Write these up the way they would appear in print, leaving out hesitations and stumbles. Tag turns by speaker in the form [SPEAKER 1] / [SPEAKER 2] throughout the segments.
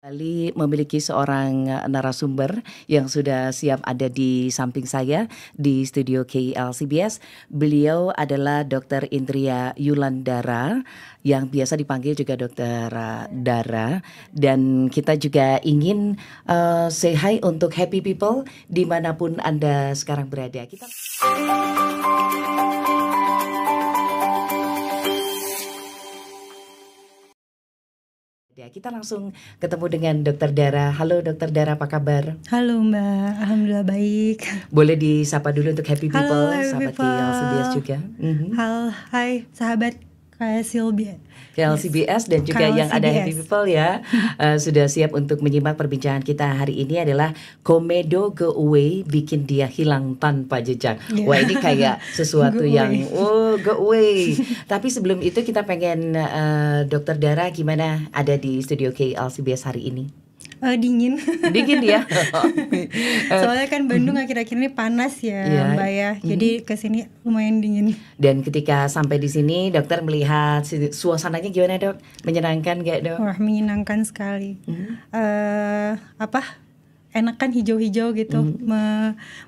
[SPEAKER 1] Kali memiliki seorang narasumber yang sudah siap ada di samping saya di studio KLCBS. Beliau adalah Dr. Indria Yulandara yang biasa dipanggil juga Dr. Dara, dan kita juga ingin say hi untuk happy people dimanapun Anda sekarang berada. Kita langsung ketemu dengan Dr. Dara. Halo Dr. Dara, apa kabar?
[SPEAKER 2] Halo Mbak, Alhamdulillah baik.
[SPEAKER 1] Boleh disapa dulu untuk happy people,
[SPEAKER 2] Halo, happy
[SPEAKER 1] sahabat
[SPEAKER 2] people.
[SPEAKER 1] KLCBS juga.
[SPEAKER 2] Hai sahabat
[SPEAKER 1] KLCBS dan juga yang ada happy people ya. Sudah siap untuk menyimak perbincangan kita hari ini adalah Komedo Go Away, bikin dia hilang tanpa jejak. Wah, ini kayak sesuatu yang go away. Tapi sebelum itu kita pengen Dr. Dara gimana ada di studio KLCBS hari ini?
[SPEAKER 2] Dingin
[SPEAKER 1] ya.
[SPEAKER 2] Soalnya kan Bandung akhir-akhir ini panas ya, Mbak ya. Jadi kesini lumayan dingin.
[SPEAKER 1] Dan ketika sampai di sini dokter melihat suasananya gimana, Dok? Menyenangkan gak, Dok?
[SPEAKER 2] Wah, menyenangkan sekali. Enakan hijau-hijau gitu,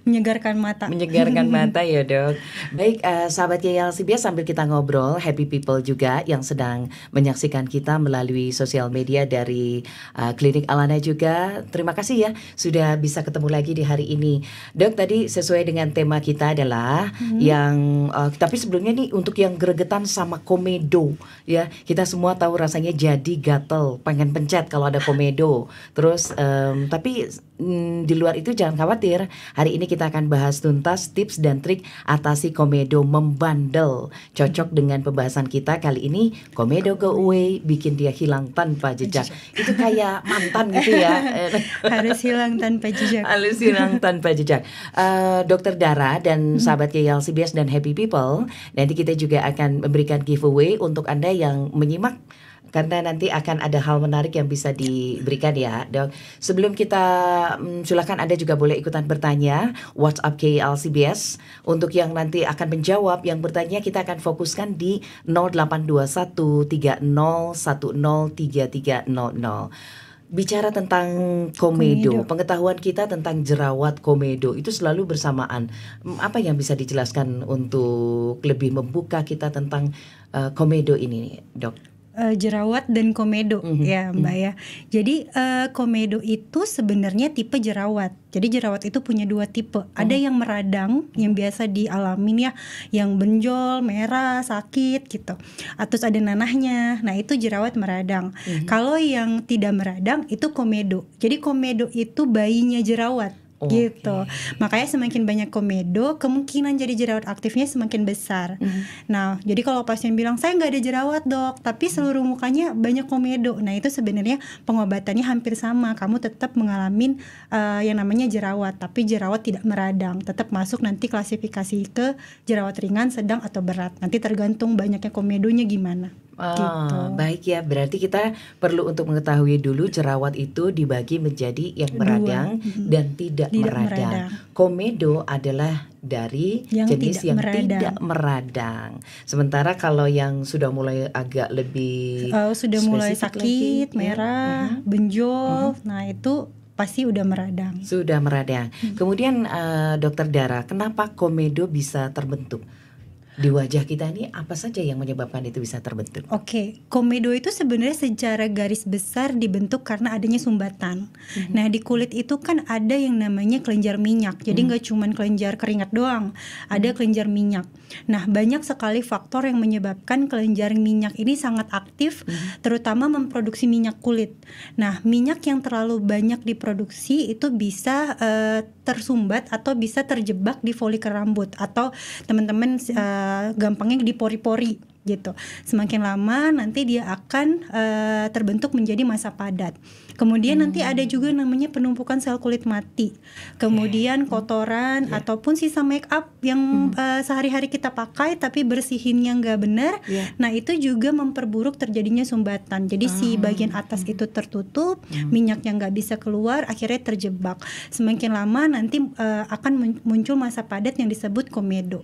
[SPEAKER 2] menyegarkan mata.
[SPEAKER 1] Menyegarkan mata ya, Dok. Baik, sahabat KLCBS, sambil kita ngobrol, happy people juga yang sedang menyaksikan kita melalui sosial media dari Klinik Alana juga. Terima kasih ya sudah bisa ketemu lagi di hari ini. Dok, tadi sesuai dengan tema kita adalah yang tapi sebelumnya nih untuk yang gregetan sama komedo ya. Kita semua tahu rasanya jadi gatel, pengen pencet kalau ada komedo. Terus tapi di luar itu jangan khawatir. Hari ini kita akan bahas tuntas tips dan trik atasi komedo membandel. Cocok dengan pembahasan kita kali ini, Komedo Go Away, bikin dia hilang tanpa jejak. Itu kayak mantan gitu ya.
[SPEAKER 2] Harus hilang tanpa jejak.
[SPEAKER 1] Harus hilang tanpa jejak. Dr. Dara dan sahabat KLCBS dan happy people, nanti kita juga akan memberikan giveaway untuk Anda yang menyimak, karena nanti akan ada hal menarik yang bisa diberikan ya, Dok. Sebelum kita silakan Anda juga boleh ikutan bertanya WhatsApp KLCBS. Untuk yang nanti akan menjawab, yang bertanya kita akan fokuskan di 082130103300. Bicara tentang komedo, pengetahuan kita tentang jerawat komedo itu selalu bersamaan. Apa yang bisa dijelaskan untuk lebih membuka kita tentang komedo ini, Dok?
[SPEAKER 2] Jerawat dan komedo ya Mbak ya. Jadi komedo itu sebenarnya tipe jerawat. Jadi jerawat itu punya dua tipe. Ada yang meradang, yang biasa dialamin ya, yang benjol, merah, sakit gitu. Atau ada nanahnya. Nah, itu jerawat meradang. Kalau yang tidak meradang itu komedo. Jadi komedo itu bayinya jerawat. Gitu. Makanya semakin banyak komedo, kemungkinan jadi jerawat aktifnya semakin besar. Nah, jadi kalau pasien bilang saya nggak ada jerawat, Dok, tapi seluruh mukanya banyak komedo. Nah, itu sebenarnya pengobatannya hampir sama. Kamu tetap mengalami yang namanya jerawat, tapi jerawat tidak meradang. Tetap masuk nanti klasifikasi ke jerawat ringan, sedang atau berat. Nanti tergantung banyaknya komedonya gimana. Gitu.
[SPEAKER 1] Baik ya, berarti kita perlu untuk mengetahui dulu jerawat itu dibagi menjadi yang meradang dan tidak meradang. Komedo adalah dari jenis yang tidak meradang. Sementara kalau yang sudah mulai agak lebih
[SPEAKER 2] sudah mulai sakit, merah, benjol, nah itu pasti udah meradang.
[SPEAKER 1] Sudah meradang. Kemudian Dr. Dara, kenapa komedo bisa terbentuk? Di wajah kita ini apa saja yang menyebabkan itu bisa terbentuk?
[SPEAKER 2] Komedo itu sebenarnya secara garis besar dibentuk karena adanya sumbatan. Nah, di kulit itu kan ada yang namanya kelenjar minyak. Jadi nggak cuma kelenjar keringat doang, ada kelenjar minyak. Nah, banyak sekali faktor yang menyebabkan kelenjar minyak ini sangat aktif, terutama memproduksi minyak kulit. Nah, minyak yang terlalu banyak diproduksi itu bisa tersumbat atau bisa terjebak di folikel rambut, atau teman-teman gampangnya di pori-pori gitu. Semakin lama nanti dia akan terbentuk menjadi massa padat. Kemudian nanti ada juga namanya penumpukan sel kulit mati. Kemudian kotoran ataupun sisa make up yang sehari-hari kita pakai tapi bersihinnya nggak benar. Nah, itu juga memperburuk terjadinya sumbatan. Jadi si bagian atas itu tertutup, minyaknya nggak bisa keluar, akhirnya terjebak. Semakin lama nanti akan muncul massa padat yang disebut komedo.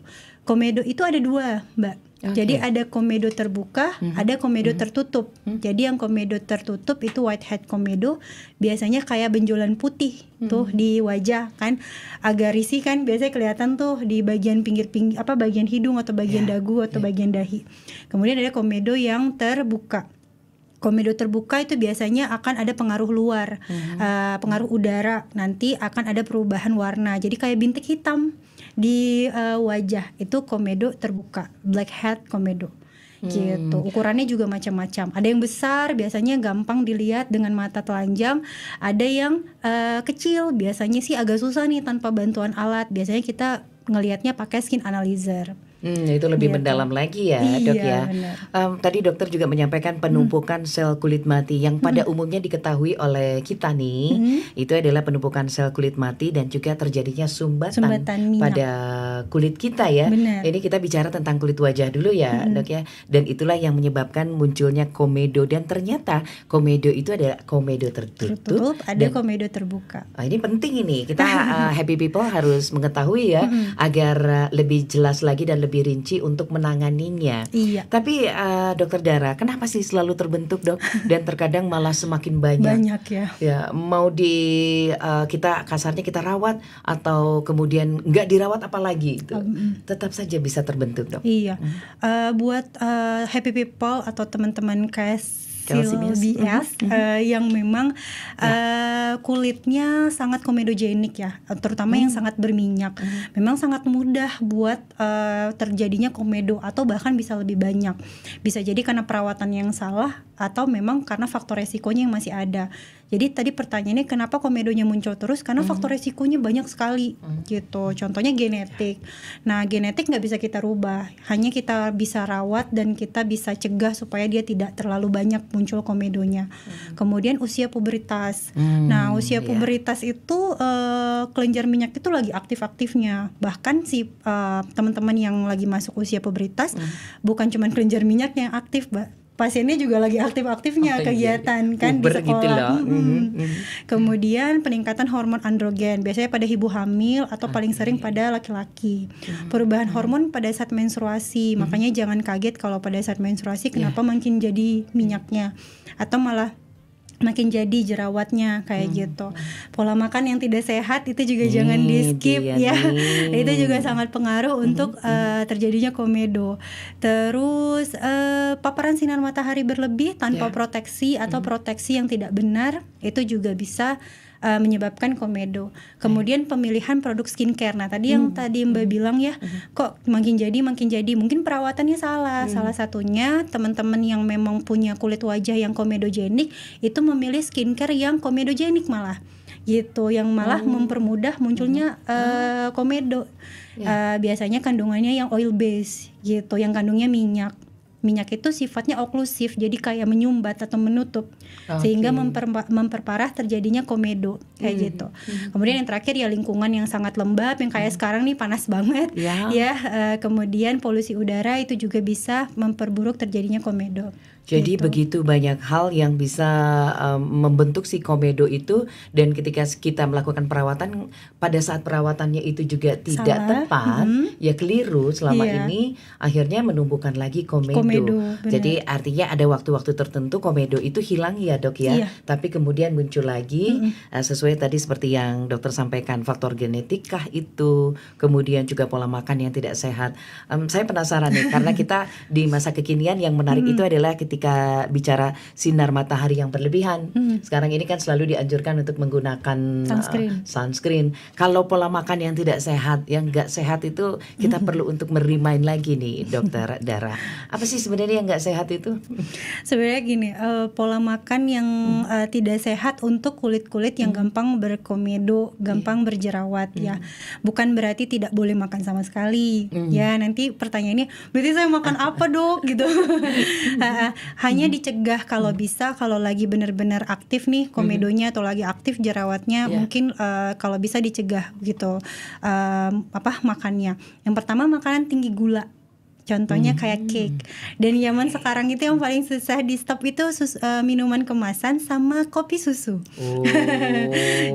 [SPEAKER 2] Komedo itu ada dua, Mbak. Jadi ada komedo terbuka, ada komedo tertutup. Jadi yang komedo tertutup itu whitehead komedo, biasanya kayak benjolan putih tuh di wajah kan, agak risih kan, biasanya kelihatan tuh di bagian pinggir-pinggir bagian hidung atau bagian dagu atau bagian dahi. Kemudian ada komedo yang terbuka. Komedo terbuka itu biasanya akan ada pengaruh luar, pengaruh udara, nanti akan ada perubahan warna. Jadi kayak bintik hitam di wajah, itu komedo terbuka, blackhead komedo. Gitu. Ukurannya juga macam-macam. Ada yang besar, biasanya gampang dilihat dengan mata telanjang. Ada yang kecil, biasanya sih agak susah nih tanpa bantuan alat. Biasanya kita ngelihatnya pakai skin analyzer.
[SPEAKER 1] Itu lebih mendalam lagi ya, Dok ya. Tadi dokter juga menyampaikan penumpukan sel kulit mati yang pada umumnya diketahui oleh kita nih, itu adalah penumpukan sel kulit mati dan juga terjadinya sumbatan pada kulit kita ya. Ini kita bicara tentang kulit wajah dulu ya, Dok ya. Dan itulah yang menyebabkan munculnya komedo, dan ternyata komedo itu ada komedo tertutup,
[SPEAKER 2] ada komedo terbuka.
[SPEAKER 1] Ini penting ini, kita happy people harus mengetahui ya, agar lebih jelas lagi dan lebih rinci untuk menanganinya. Tapi Dokter Dara, kenapa sih selalu terbentuk, Dok? Dan terkadang malah semakin banyak
[SPEAKER 2] ya.
[SPEAKER 1] Ya, mau kita kasarnya kita rawat atau kemudian nggak dirawat apalagi itu, tetap saja bisa terbentuk, Dok.
[SPEAKER 2] Buat happy people atau teman-teman BS yang memang kulitnya sangat komedogenik ya, terutama yang sangat berminyak, memang sangat mudah buat terjadinya komedo, atau bahkan bisa lebih banyak. Bisa jadi karena perawatan yang salah, atau memang karena faktor resikonya yang masih ada. Jadi tadi pertanyaannya kenapa komedonya muncul terus, karena faktor resikonya banyak sekali gitu. Contohnya genetik. Nah, genetik nggak bisa kita rubah, hanya kita bisa rawat dan kita bisa cegah supaya dia tidak terlalu banyak muncul komedonya. Kemudian usia pubertas. Nah, usia pubertas itu kelenjar minyak itu lagi aktif-aktifnya. Bahkan si teman-teman yang lagi masuk usia pubertas, bukan cuma kelenjar minyak yang aktif, Mbak. Pasiennya juga lagi aktif-aktifnya kegiatan kan di sekolah. Kemudian peningkatan hormon androgen, biasanya pada ibu hamil atau paling sering pada laki-laki. Perubahan hormon pada saat menstruasi, makanya jangan kaget kalau pada saat menstruasi kenapa makin jadi minyaknya, atau malah makin jadi jerawatnya kayak gitu. Pola makan yang tidak sehat itu juga jangan di skip ya. Itu juga sangat pengaruh untuk terjadinya komedo. Terus paparan sinar matahari berlebih tanpa proteksi atau proteksi yang tidak benar, itu juga bisa menyebabkan komedo. Kemudian pemilihan produk skincare. Nah, tadi yang tadi Mbak bilang ya, kok makin jadi, mungkin perawatannya salah. Salah satunya teman-teman yang memang punya kulit wajah yang komedogenik itu memilih skincare yang komedogenik malah gitu, yang malah mempermudah munculnya komedo. Biasanya kandungannya yang oil base gitu, yang kandungnya minyak. Minyak itu sifatnya oklusif, jadi kayak menyumbat atau menutup, sehingga memperparah terjadinya komedo kayak gitu. Kemudian yang terakhir ya lingkungan yang sangat lembab, yang kayak sekarang nih panas banget ya. Kemudian polusi udara itu juga bisa memperburuk terjadinya komedo.
[SPEAKER 1] Jadi begitu banyak hal yang bisa membentuk si komedo itu, dan ketika kita melakukan perawatan, pada saat perawatannya itu juga tidak tepat, ya keliru selama ini, akhirnya menumbuhkan lagi komedo. Jadi artinya ada waktu-waktu tertentu komedo itu hilang ya, Dok ya. Tapi kemudian muncul lagi, sesuai tadi seperti yang dokter sampaikan, faktor genetik kah itu, kemudian juga pola makan yang tidak sehat. Saya penasaran nih, karena kita di masa kekinian yang menarik itu adalah ketika bicara sinar matahari yang berlebihan. Sekarang ini kan selalu dianjurkan untuk menggunakan sunscreen. Kalau pola makan yang tidak sehat, yang nggak sehat itu kita perlu untuk merimain lagi nih, Dokter Dara. Apa sih sebenarnya yang nggak sehat itu?
[SPEAKER 2] Sebenarnya gini, pola makan yang tidak sehat untuk kulit-kulit yang gampang berkomedo, gampang berjerawat ya. Bukan berarti tidak boleh makan sama sekali. Ya, nanti pertanyaannya, berarti saya makan apa, Dok? Gitu. Hanya dicegah kalau bisa, kalau lagi benar-benar aktif nih komedonya atau lagi aktif jerawatnya, mungkin kalau bisa dicegah gitu makannya. Yang pertama, makanan tinggi gula. Contohnya kayak cake. Dan zaman sekarang itu yang paling susah di stop itu minuman kemasan sama kopi susu.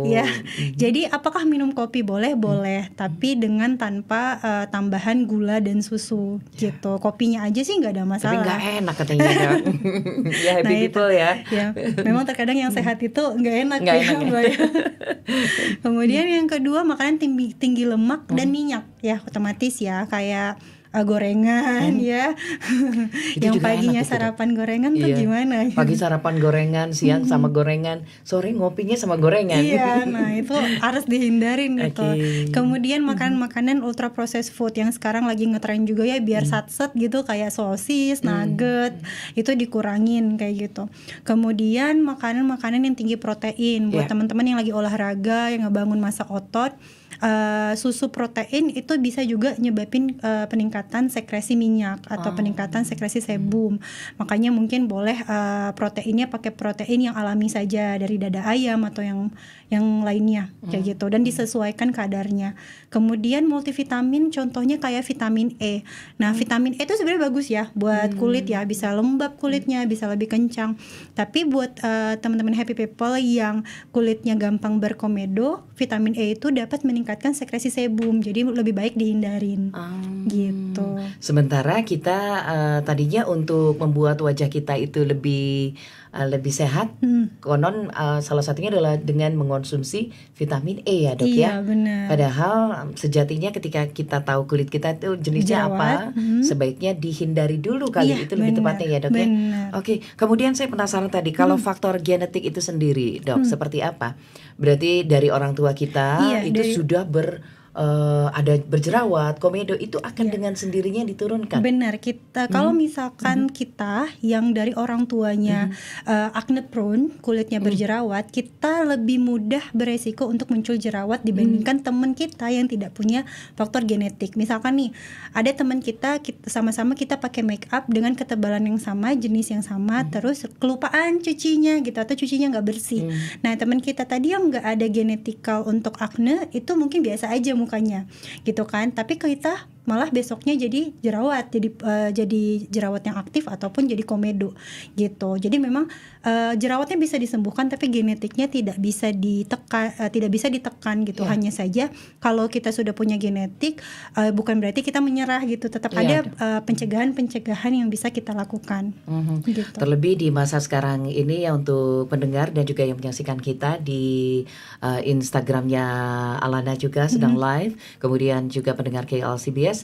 [SPEAKER 2] Ya, jadi apakah minum kopi boleh? Boleh, tapi dengan tanpa tambahan gula dan susu gitu. Kopinya aja sih nggak ada
[SPEAKER 1] Tapi
[SPEAKER 2] masalah.
[SPEAKER 1] nggak enak katanya dok. Ya happy people ya.
[SPEAKER 2] Ya, memang terkadang yang sehat itu nggak enak
[SPEAKER 1] Nggak
[SPEAKER 2] ya.
[SPEAKER 1] enak ya.
[SPEAKER 2] Kemudian yang kedua, makanan tinggi lemak dan minyak ya, otomatis ya, kayak gorengan ya.
[SPEAKER 1] Itu
[SPEAKER 2] Yang
[SPEAKER 1] juga
[SPEAKER 2] paginya
[SPEAKER 1] enak itu, Dok.
[SPEAKER 2] sarapan gorengan tuh
[SPEAKER 1] Iya.
[SPEAKER 2] gimana?
[SPEAKER 1] Pagi sarapan gorengan, siang sama gorengan, sore ngopinya sama gorengan.
[SPEAKER 2] Iya, nah itu harus dihindarin gitu.
[SPEAKER 1] Oke.
[SPEAKER 2] Kemudian makanan-makanan ultra processed food yang sekarang lagi ngetren juga ya, biar satset gitu, kayak sosis, nugget, itu dikurangin kayak gitu. Kemudian makanan-makanan yang tinggi protein buat
[SPEAKER 1] Iya.
[SPEAKER 2] teman-teman yang lagi olahraga, yang ngebangun massa otot. Susu protein itu bisa juga nyebabin peningkatan sekresi minyak atau peningkatan sekresi sebum. Makanya mungkin boleh proteinnya pakai protein yang alami saja dari dada ayam atau yang lainnya kayak gitu, dan disesuaikan kadarnya. Kemudian multivitamin contohnya kayak vitamin E. Nah, vitamin E itu sebenarnya bagus ya buat kulit ya, bisa lembab kulitnya, bisa lebih kencang. Tapi buat teman-teman happy people yang kulitnya gampang berkomedo, vitamin E itu dapat meningkatkan sekresi sebum, jadi lebih baik dihindarin gitu.
[SPEAKER 1] Sementara kita tadinya untuk membuat wajah kita itu lebih sehat, konon salah satunya adalah dengan mengonsumsi vitamin E ya dok
[SPEAKER 2] Iya,
[SPEAKER 1] ya.
[SPEAKER 2] benar.
[SPEAKER 1] Padahal sejatinya ketika kita tahu kulit kita itu jenisnya
[SPEAKER 2] Jerawat,
[SPEAKER 1] apa, sebaiknya dihindari dulu kali,
[SPEAKER 2] Iya,
[SPEAKER 1] itu lebih
[SPEAKER 2] benar,
[SPEAKER 1] tepatnya ya dok ya.
[SPEAKER 2] benar.
[SPEAKER 1] Oke, kemudian saya penasaran tadi kalau faktor genetik itu sendiri dok seperti apa? Berarti dari orang tua kita
[SPEAKER 2] Iya,
[SPEAKER 1] itu
[SPEAKER 2] dari-
[SPEAKER 1] sudah ada berjerawat, komedo, itu akan dengan sendirinya diturunkan.
[SPEAKER 2] Benar, kita kalau misalkan kita yang dari orang tuanya acne prone, kulitnya berjerawat, kita lebih mudah beresiko untuk muncul jerawat dibandingkan teman kita yang tidak punya faktor genetik. Misalkan nih, ada teman kita sama-sama kita pakai make up dengan ketebalan yang sama, jenis yang sama, terus kelupaan cucinya gitu atau cucinya nggak bersih. Nah, teman kita tadi yang nggak ada genetikal untuk acne itu mungkin biasa aja mukanya gitu kan, tapi kita malah besoknya jadi jerawat, jadi jerawat yang aktif ataupun jadi komedo gitu. Jadi memang jerawatnya bisa disembuhkan, tapi genetiknya tidak bisa ditekan gitu. Hanya saja kalau kita sudah punya genetik, bukan berarti kita menyerah gitu, tetap ada pencegahan yang bisa kita lakukan gitu.
[SPEAKER 1] Terlebih di masa sekarang ini ya, untuk pendengar dan juga yang menyaksikan kita di Instagramnya Alana juga sedang live, kemudian juga pendengar KLCBS.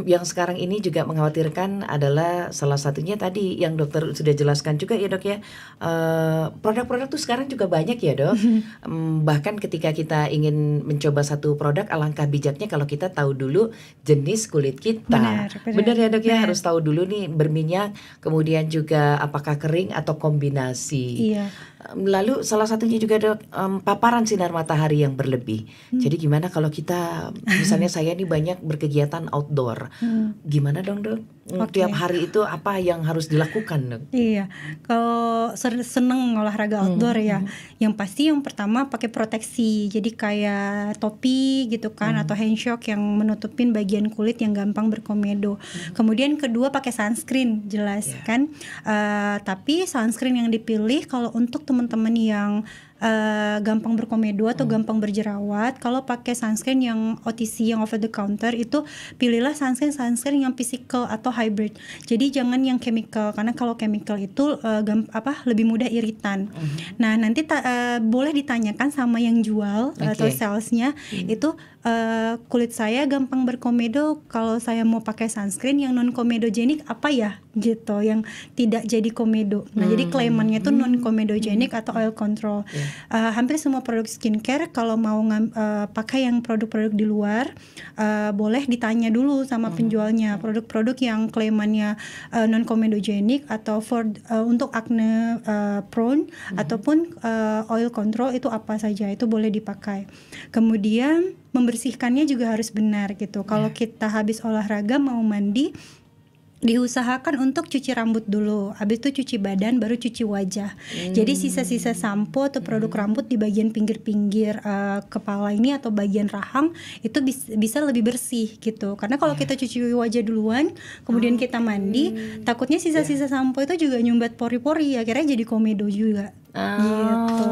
[SPEAKER 1] Yang sekarang ini juga mengkhawatirkan adalah salah satunya tadi yang dokter sudah jelaskan juga ya dok ya, produk-produk tuh sekarang juga banyak ya dok. Bahkan ketika kita ingin mencoba satu produk, alangkah bijaknya kalau kita tahu dulu jenis kulit kita. Benar ya dok ya, harus tahu dulu nih berminyak, kemudian juga apakah kering atau kombinasi.
[SPEAKER 2] Iya.
[SPEAKER 1] Lalu salah satunya juga dok, paparan sinar matahari yang berlebih. Jadi gimana kalau kita, misalnya saya nih banyak berkegiatan outdoor, gimana dong dok? Tiap hari itu apa yang harus dilakukan dok?
[SPEAKER 2] Iya, kalau seneng olahraga outdoor ya, yang pasti yang pertama pakai proteksi, jadi kayak topi gitu kan, atau handshock yang menutupin bagian kulit yang gampang berkomedo. Kemudian kedua pakai sunscreen, jelas kan. Tapi sunscreen yang dipilih kalau untuk teman-teman yang gampang berkomedo atau gampang berjerawat, kalau pakai sunscreen yang OTC, yang over the counter, itu pilihlah sunscreen yang physical atau hybrid. Jadi jangan yang chemical, karena kalau chemical itu lebih mudah iritan. Nah, nanti boleh ditanyakan sama yang jual atau salesnya, itu kulit saya gampang berkomedo, kalau saya mau pakai sunscreen yang non komedogenik apa ya gitu, yang tidak jadi komedo. Nah, jadi klaimannya itu non komedogenik atau oil control. Hampir semua produk skincare kalau mau pakai yang produk-produk di luar, boleh ditanya dulu sama penjualnya, produk-produk yang klaimannya non komedogenik atau untuk acne prone ataupun oil control itu apa saja, itu boleh dipakai. Kemudian membersihkannya juga harus benar gitu. Kalau kita habis olahraga mau mandi, Diusahakan untuk cuci rambut dulu, habis itu cuci badan, baru cuci wajah. Jadi sisa-sisa sampo atau produk rambut di bagian pinggir-pinggir kepala ini atau bagian rahang itu bisa lebih bersih gitu. Karena kalau kita cuci wajah duluan, kemudian kita mandi, takutnya sisa-sisa sampo itu juga nyumbat pori-pori, akhirnya jadi komedo juga. Gitu.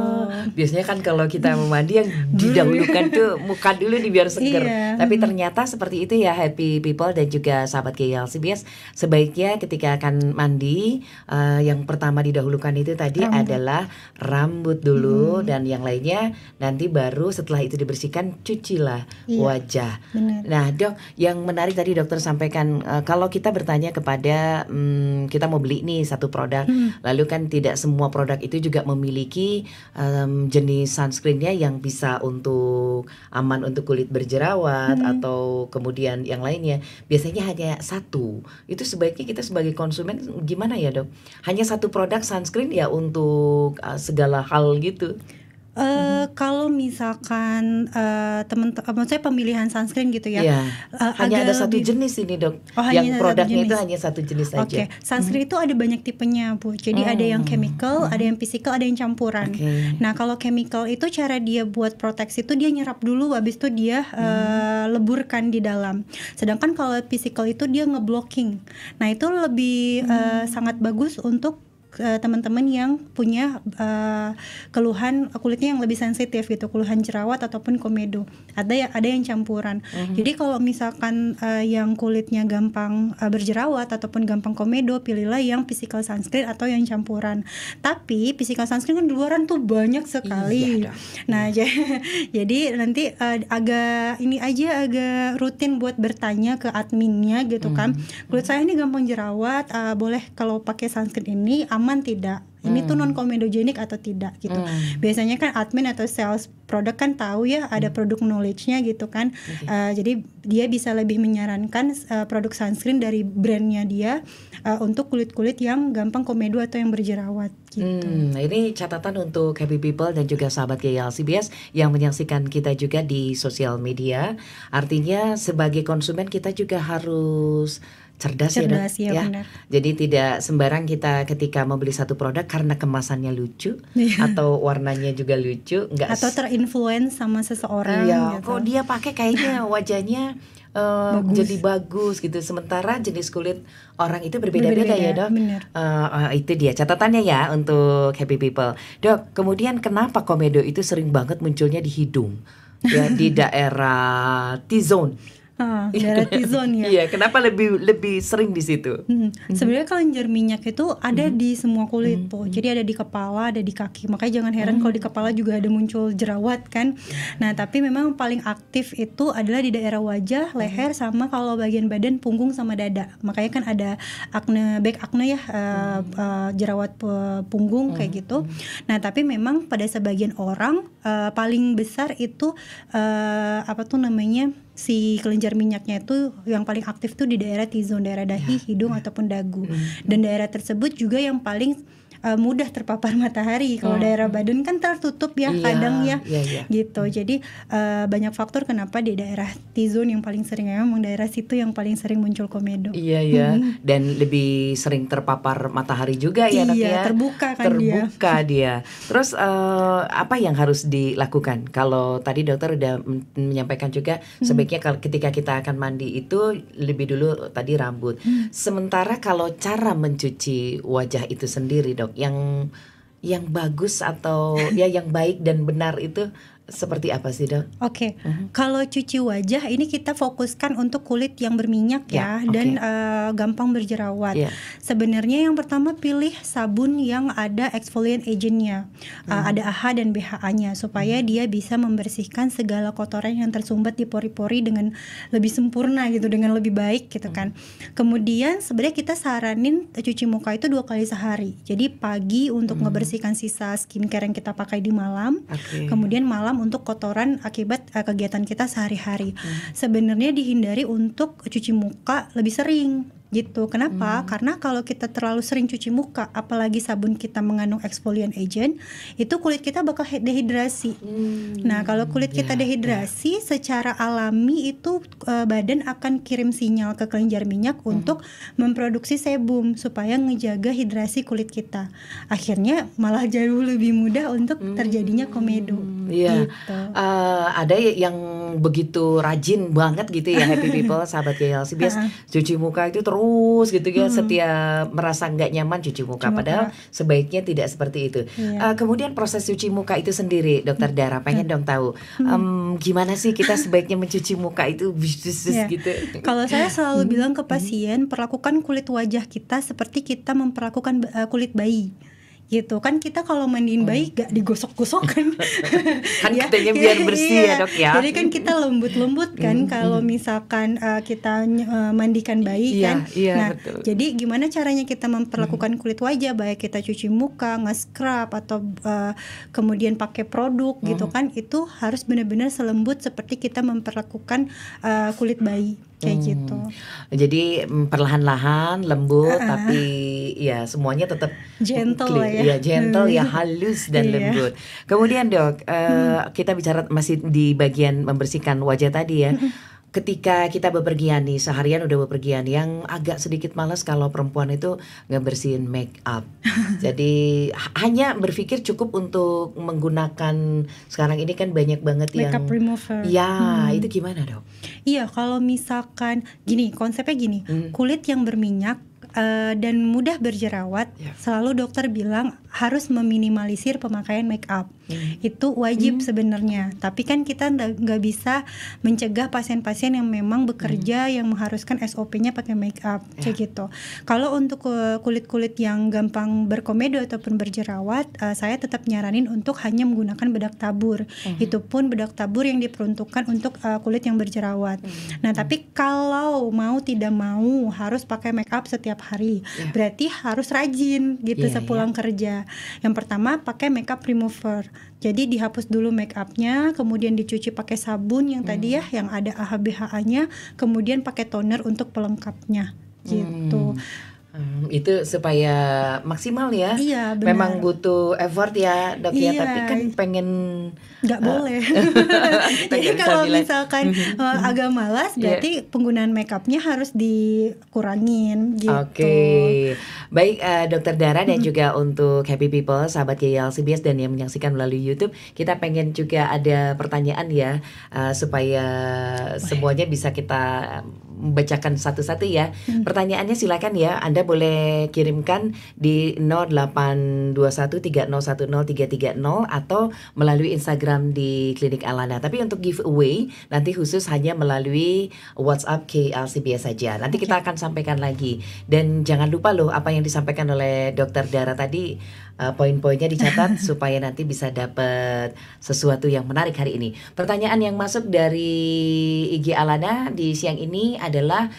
[SPEAKER 1] Biasanya kan kalau kita mau mandi yang didahulukan tuh muka dulu nih biar seger.
[SPEAKER 2] Iya.
[SPEAKER 1] Tapi ternyata seperti itu ya happy people dan juga sahabat KLCBS. Sebaiknya ketika akan mandi yang pertama didahulukan itu tadi adalah rambut dulu dan yang lainnya nanti baru setelah itu dibersihkan cucilah wajah.
[SPEAKER 2] Benar.
[SPEAKER 1] Nah dok, yang menarik tadi dokter sampaikan kalau kita bertanya kepada kita mau beli nih satu produk, lalu kan tidak semua produk itu juga memiliki jenis sunscreennya yang bisa untuk aman untuk kulit berjerawat atau kemudian yang lainnya. Biasanya hanya satu. Itu sebaiknya kita sebagai konsumen gimana ya dok? Hanya satu produk sunscreen ya untuk segala hal gitu.
[SPEAKER 2] Kalau misalkan maksudnya pemilihan sunscreen gitu ya,
[SPEAKER 1] hanya
[SPEAKER 2] agak
[SPEAKER 1] ada satu
[SPEAKER 2] lebih-
[SPEAKER 1] jenis ini dok.
[SPEAKER 2] Oh,
[SPEAKER 1] Yang
[SPEAKER 2] hanya
[SPEAKER 1] produknya
[SPEAKER 2] satu
[SPEAKER 1] itu
[SPEAKER 2] jenis.
[SPEAKER 1] hanya satu jenis saja.
[SPEAKER 2] Oke, sunscreen itu ada banyak tipenya Bu. Jadi ada yang chemical, ada yang physical, ada yang campuran.
[SPEAKER 1] Oke.
[SPEAKER 2] Nah kalau chemical itu cara dia buat proteksi itu dia nyerap dulu, habis itu dia leburkan di dalam. Sedangkan kalau physical itu dia ngeblocking. Nah itu lebih sangat bagus untuk teman-teman yang punya keluhan kulitnya yang lebih sensitif gitu, keluhan jerawat ataupun komedo. Ada yang campuran. Jadi kalau misalkan yang kulitnya gampang berjerawat ataupun gampang komedo, pilihlah yang physical sunscreen atau yang campuran. Tapi physical sunscreen kan di luaran tuh banyak sekali.
[SPEAKER 1] Iya,
[SPEAKER 2] Nah, jadi nanti agak rutin buat bertanya ke adminnya gitu kan. Kulit saya ini gampang jerawat, boleh kalau pakai sunscreen ini aman tidak? Ini tuh non komedogenic atau tidak gitu. Biasanya kan admin atau sales produk kan tahu ya ada produk knowledge-nya gitu kan. Jadi dia bisa lebih menyarankan produk sunscreen dari brandnya dia untuk kulit-kulit yang gampang komedo atau yang berjerawat gitu.
[SPEAKER 1] Ini catatan untuk happy people dan juga sahabat KLCBS yang menyaksikan kita juga di sosial media. Artinya sebagai konsumen kita juga harus cerdas ya, Dok,
[SPEAKER 2] ya, benar.
[SPEAKER 1] Jadi tidak sembarang kita ketika membeli satu produk karena kemasannya lucu atau warnanya juga lucu,
[SPEAKER 2] atau terinfluence sama seseorang.
[SPEAKER 1] Iya,
[SPEAKER 2] gitu.
[SPEAKER 1] kok dia pakai kayaknya wajahnya jadi bagus gitu. Sementara jenis kulit orang itu berbeda-beda ya dok. Itu dia catatannya ya untuk happy people. Dok, kemudian kenapa komedo itu sering banget munculnya di hidung, ya di daerah T-zone?
[SPEAKER 2] Daerah T-zone ya.
[SPEAKER 1] Iya, kenapa lebih sering di situ?
[SPEAKER 2] Sebenarnya kelenjar minyak itu ada di semua kulit Po. Jadi ada di kepala, ada di kaki. Makanya jangan heran kalau di kepala juga ada muncul jerawat kan. Nah, tapi memang paling aktif itu adalah di daerah wajah, leher, sama kalau bagian badan punggung sama dada. Makanya kan ada back acne ya, jerawat punggung kayak gitu. Nah, tapi memang pada sebagian orang paling besar itu si kelenjar minyaknya itu yang paling aktif tuh di daerah T-zone, daerah dahi, hidung ataupun dagu. Dan daerah tersebut juga yang paling mudah terpapar matahari. Kalau daerah badan kan tertutup ya kadang ya. Gitu. Jadi banyak faktor kenapa di daerah T-zone yang paling sering, memang daerah situ yang paling sering muncul komedo.
[SPEAKER 1] Iya. Dan lebih sering terpapar matahari juga ya dok ya.
[SPEAKER 2] Terbuka
[SPEAKER 1] dia. Terus apa yang harus dilakukan? Kalau tadi dokter udah menyampaikan juga sebaiknya ketika kita akan mandi itu lebih dulu tadi rambut. Sementara kalau cara mencuci wajah itu sendiri dok, yang bagus atau ya yang baik dan benar itu seperti apa sih dok?
[SPEAKER 2] Oke. Kalau cuci wajah ini kita fokuskan untuk kulit yang berminyak dan gampang berjerawat. Sebenarnya yang pertama pilih sabun yang ada exfoliant agentnya, ada AHA dan BHA-nya supaya dia bisa membersihkan segala kotoran yang tersumbat di pori-pori dengan lebih sempurna gitu, dengan lebih baik gitu kan. Kemudian sebenarnya kita saranin cuci muka itu 2 kali sehari. Jadi pagi untuk ngebersihkan sisa skincare yang kita pakai di malam, kemudian malam untuk kotoran akibat kegiatan kita sehari-hari. Sebenarnya dihindari untuk cuci muka lebih sering. gitu. Kenapa? Karena kalau kita terlalu sering cuci muka, apalagi sabun kita mengandung exfoliant agent, itu kulit kita bakal dehidrasi. Nah, kalau kulit kita dehidrasi, secara alami itu badan akan kirim sinyal ke kelenjar minyak untuk memproduksi sebum supaya ngejaga hidrasi kulit kita. Akhirnya malah jauh lebih mudah untuk terjadinya komedo.
[SPEAKER 1] Iya.
[SPEAKER 2] Gitu.
[SPEAKER 1] Ada yang begitu rajin banget gitu ya, happy people, sahabat KLC biasa cuci muka itu terus gitu ya, setiap merasa nggak nyaman cuci muka, padahal sebaiknya tidak seperti itu. Kemudian proses cuci muka itu sendiri, Dokter Dara, pengen dong tahu gimana sih kita sebaiknya mencuci muka itu gitu.
[SPEAKER 2] Kalau saya selalu bilang ke pasien, perlakukan kulit wajah kita seperti kita memperlakukan kulit bayi. Gitu kan, kita kalau mandiin bayi gak digosok-gosok kan.
[SPEAKER 1] Kan katanya biar bersih ya, Dok ya.
[SPEAKER 2] Jadi kan kita lembut-lembut kan kalau misalkan kita mandikan bayi kan. Nah,
[SPEAKER 1] betul.
[SPEAKER 2] jadi gimana caranya kita memperlakukan kulit wajah, baik kita cuci muka, nge-scrub atau kemudian pakai produk gitu kan, itu harus benar-benar selembut seperti kita memperlakukan kulit bayi. Kayak gitu.
[SPEAKER 1] Jadi perlahan-lahan lembut, tapi ya semuanya tetap
[SPEAKER 2] gentle ya.
[SPEAKER 1] Ya gentle ya, halus dan lembut. Kemudian Dok, kita bicara masih di bagian membersihkan wajah tadi ya. Ketika kita bepergian nih, seharian udah bepergian, yang agak sedikit malas kalau perempuan itu nggak bersihin make up. Jadi hanya berpikir cukup untuk menggunakan, sekarang ini kan banyak banget
[SPEAKER 2] makeup
[SPEAKER 1] yang
[SPEAKER 2] remover.
[SPEAKER 1] Ya, itu gimana Dok?
[SPEAKER 2] Iya, kalau misalkan gini, konsepnya gini, kulit yang berminyak dan mudah berjerawat, selalu dokter bilang harus meminimalisir pemakaian make up. Itu wajib sebenarnya. Tapi kan kita nggak bisa mencegah pasien-pasien yang memang bekerja yang mengharuskan SOP-nya pakai make up kayak gitu. Kalau untuk kulit-kulit yang gampang berkomedo ataupun berjerawat, saya tetap nyaranin untuk hanya menggunakan bedak tabur. Itu pun bedak tabur yang diperuntukkan untuk kulit yang berjerawat. Nah, tapi kalau mau tidak mau harus pakai make up setiap hari. Berarti harus rajin gitu sepulang kerja. Yang pertama pakai makeup remover. Jadi dihapus dulu make upnya, kemudian dicuci pakai sabun yang tadi ya, yang ada AHA-BHA-nya, kemudian pakai toner untuk pelengkapnya gitu.
[SPEAKER 1] Itu supaya maksimal ya.
[SPEAKER 2] Iya, benar.
[SPEAKER 1] Memang butuh effort ya Dok ya, tapi kan pengen
[SPEAKER 2] nggak boleh. Jadi kalau misalkan agak malas, berarti penggunaan makeupnya harus dikurangin gitu.
[SPEAKER 1] Oke. Baik Dokter Dara dan juga untuk happy people, sahabat KLCBS dan yang menyaksikan melalui YouTube, kita pengen juga ada pertanyaan ya, supaya semuanya bisa kita membacakan satu-satu ya. Pertanyaannya silakan ya, Anda boleh kirimkan di 082130103330 atau melalui Instagram di Klinik Alana. Tapi untuk giveaway nanti khusus hanya melalui WhatsApp KLCBS saja. Nanti kita akan sampaikan lagi. Dan jangan lupa loh apa yang disampaikan oleh Dokter Dara tadi, poin-poinnya dicatat supaya nanti bisa dapat sesuatu yang menarik hari ini. Pertanyaan yang masuk dari IG Alana di siang ini adalah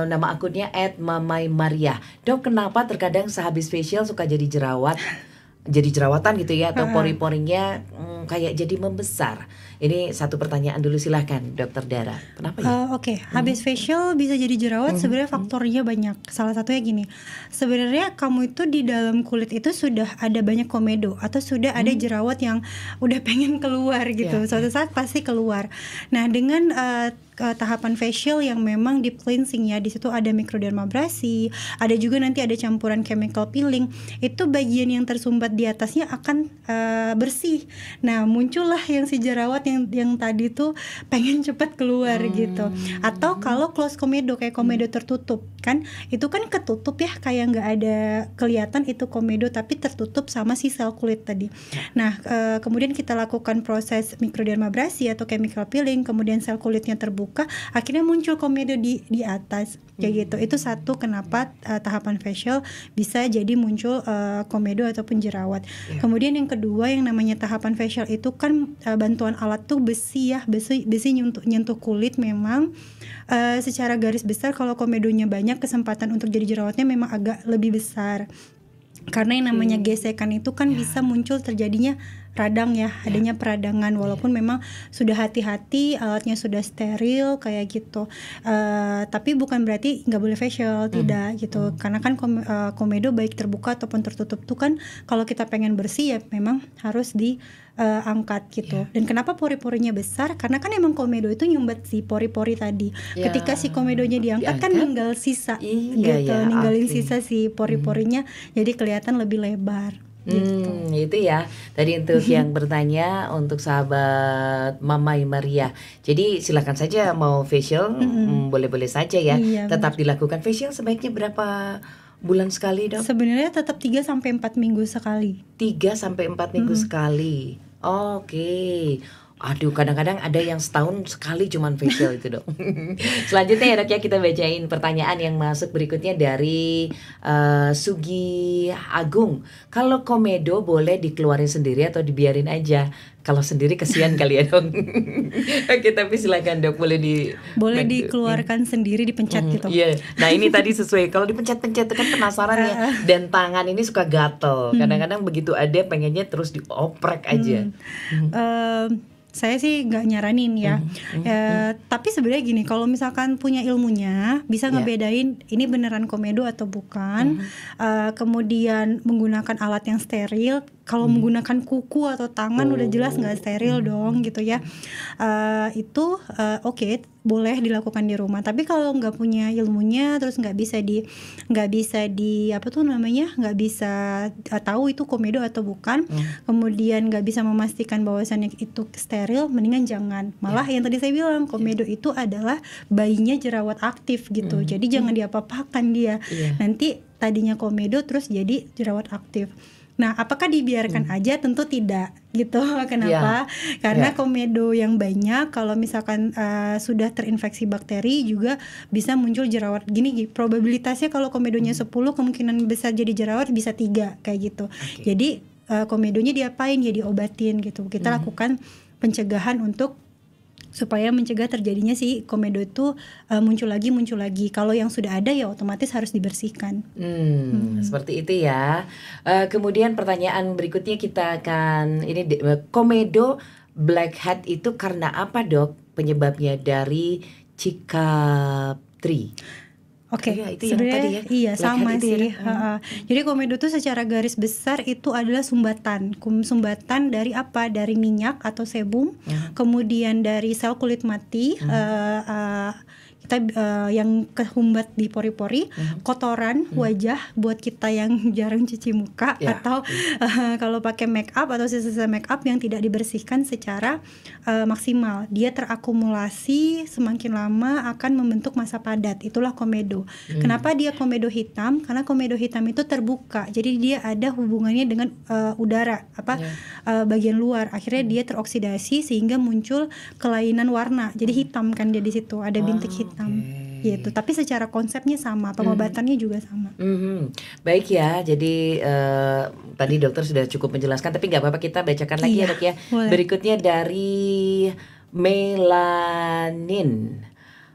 [SPEAKER 1] nama akunnya @mamai_maria. Dok, kenapa terkadang sehabis facial suka jadi jerawatan gitu ya, atau pori-porinya kayak jadi membesar? Ini satu pertanyaan dulu, silahkan Dokter Dara. Kenapa ya?
[SPEAKER 2] Oke, habis facial bisa jadi jerawat. Sebenarnya faktornya banyak. Salah satunya gini, sebenarnya kamu itu di dalam kulit itu sudah ada banyak komedo atau sudah ada jerawat yang udah pengen keluar gitu. Suatu saat pasti keluar. Nah, dengan tahapan facial yang memang deep cleansing ya, di situ ada microdermabrasi, ada juga nanti ada campuran chemical peeling. Itu bagian yang tersumbat di atasnya akan bersih. Nah, muncullah yang si jerawat yang tadi tuh pengen cepat keluar gitu. Atau kalau close komedo, kayak komedo tertutup kan, itu kan ketutup ya, kayak nggak ada kelihatan itu komedo, tapi tertutup sama si sel kulit tadi. Nah, kemudian kita lakukan proses microdermabrasi atau chemical peeling, kemudian sel kulitnya terbuka, akhirnya muncul komedo di atas kayak gitu. Itu satu kenapa tahapan facial bisa jadi muncul komedo ataupun jerawat. Kemudian yang kedua, yang namanya tahapan facial itu kan bantuan alat tuh besi ya, besi nyentuh kulit. Memang secara garis besar kalau komedonya banyak, kesempatan untuk jadi jerawatnya memang agak lebih besar. Karena yang namanya gesekan itu kan bisa muncul terjadinya radang ya, adanya peradangan walaupun memang sudah hati-hati, alatnya sudah steril kayak gitu. Tapi bukan berarti nggak boleh facial, tidak gitu. Karena kan komedo baik terbuka ataupun tertutup tuh kan kalau kita pengen bersih ya memang harus diangkat gitu. Dan kenapa pori-porinya besar? Karena kan emang komedo itu nyumbat si pori-pori tadi. Ketika si komedonya diangkat kan ninggal sisa gitu, ninggalin sisa si pori-porinya, jadi kelihatan lebih lebar.
[SPEAKER 1] Itu ya tadi untuk yang bertanya, untuk sahabat Mamai Maria. Jadi silakan saja mau facial, boleh-boleh saja ya. Tetap dilakukan facial sebaiknya berapa bulan sekali, Dok?
[SPEAKER 2] Sebenarnya tetap 3-4 minggu sekali.
[SPEAKER 1] 3-4 minggu sekali. Oke. Aduh, kadang-kadang ada yang setahun sekali cuman facial itu, Dok. Selanjutnya ya, Dok, ya kita bacain pertanyaan yang masuk berikutnya dari Sugi Agung. Kalau komedo boleh dikeluarin sendiri atau dibiarin aja? Kalau sendiri kesian kali ya, Dok. Oke, tapi silakan, Dok, boleh
[SPEAKER 2] dikeluarkan sendiri, dipencet gitu.
[SPEAKER 1] Iya. Nah, ini tadi sesuai. Kalau dipencet-pencet itu kan penasaran ya. Dan tangan ini suka gatel. Kadang-kadang begitu ada pengennya terus dioprek aja.
[SPEAKER 2] Saya sih nggak nyaranin ya. Tapi sebenarnya gini, kalau misalkan punya ilmunya bisa ngebedain ini beneran komedo atau bukan. Kemudian menggunakan alat yang steril. Kalau menggunakan kuku atau tangan udah jelas nggak steril dong gitu ya. Itu oke, boleh dilakukan di rumah. Tapi kalau nggak punya ilmunya, terus nggak bisa tahu itu komedo atau bukan, kemudian nggak bisa memastikan bahwasannya itu steril, mendingan jangan. Malah yang tadi saya bilang, komedo itu adalah bayinya jerawat aktif gitu. Jadi jangan diapa-apakan dia. Nanti tadinya komedo terus jadi jerawat aktif. Nah, apakah dibiarkan aja? Tentu tidak gitu. Kenapa? Karena komedo yang banyak, kalau misalkan sudah terinfeksi bakteri juga bisa muncul jerawat. Gini, probabilitasnya kalau komedonya 10, kemungkinan besar jadi jerawat bisa 3 kayak gitu. Jadi komedonya diapain? Ya diobatin gitu. Kita lakukan pencegahan supaya mencegah terjadinya si komedo itu muncul lagi. Kalau yang sudah ada ya otomatis harus dibersihkan.
[SPEAKER 1] Seperti itu ya. Kemudian pertanyaan berikutnya kita akan komedo blackhead itu karena apa, Dok? Penyebabnya dari Cikaptri.
[SPEAKER 2] Oke, sebenarnya iya sama sih. Jadi komedo itu secara garis besar itu adalah sumbatan dari apa? Dari minyak atau sebum, kemudian dari sel kulit mati, kita yang kehumbat di pori-pori, kotoran wajah buat kita yang jarang cuci muka, atau kalau pakai make up atau sisa-sisa make up yang tidak dibersihkan secara maksimal, dia terakumulasi, semakin lama akan membentuk massa padat. Itulah komedo. Kenapa dia komedo hitam? Karena komedo hitam itu terbuka, jadi dia ada hubungannya dengan udara, bagian luar. Akhirnya dia teroksidasi sehingga muncul kelainan warna. Jadi hitam kan dia di situ, ada bintik hitam. Gitu. Tapi secara konsepnya sama, pengobatannya juga sama.
[SPEAKER 1] Baik ya, jadi tadi dokter sudah cukup menjelaskan, tapi nggak apa-apa kita bacakan lagi ya, Dok ya. Boleh. Berikutnya dari Melanin.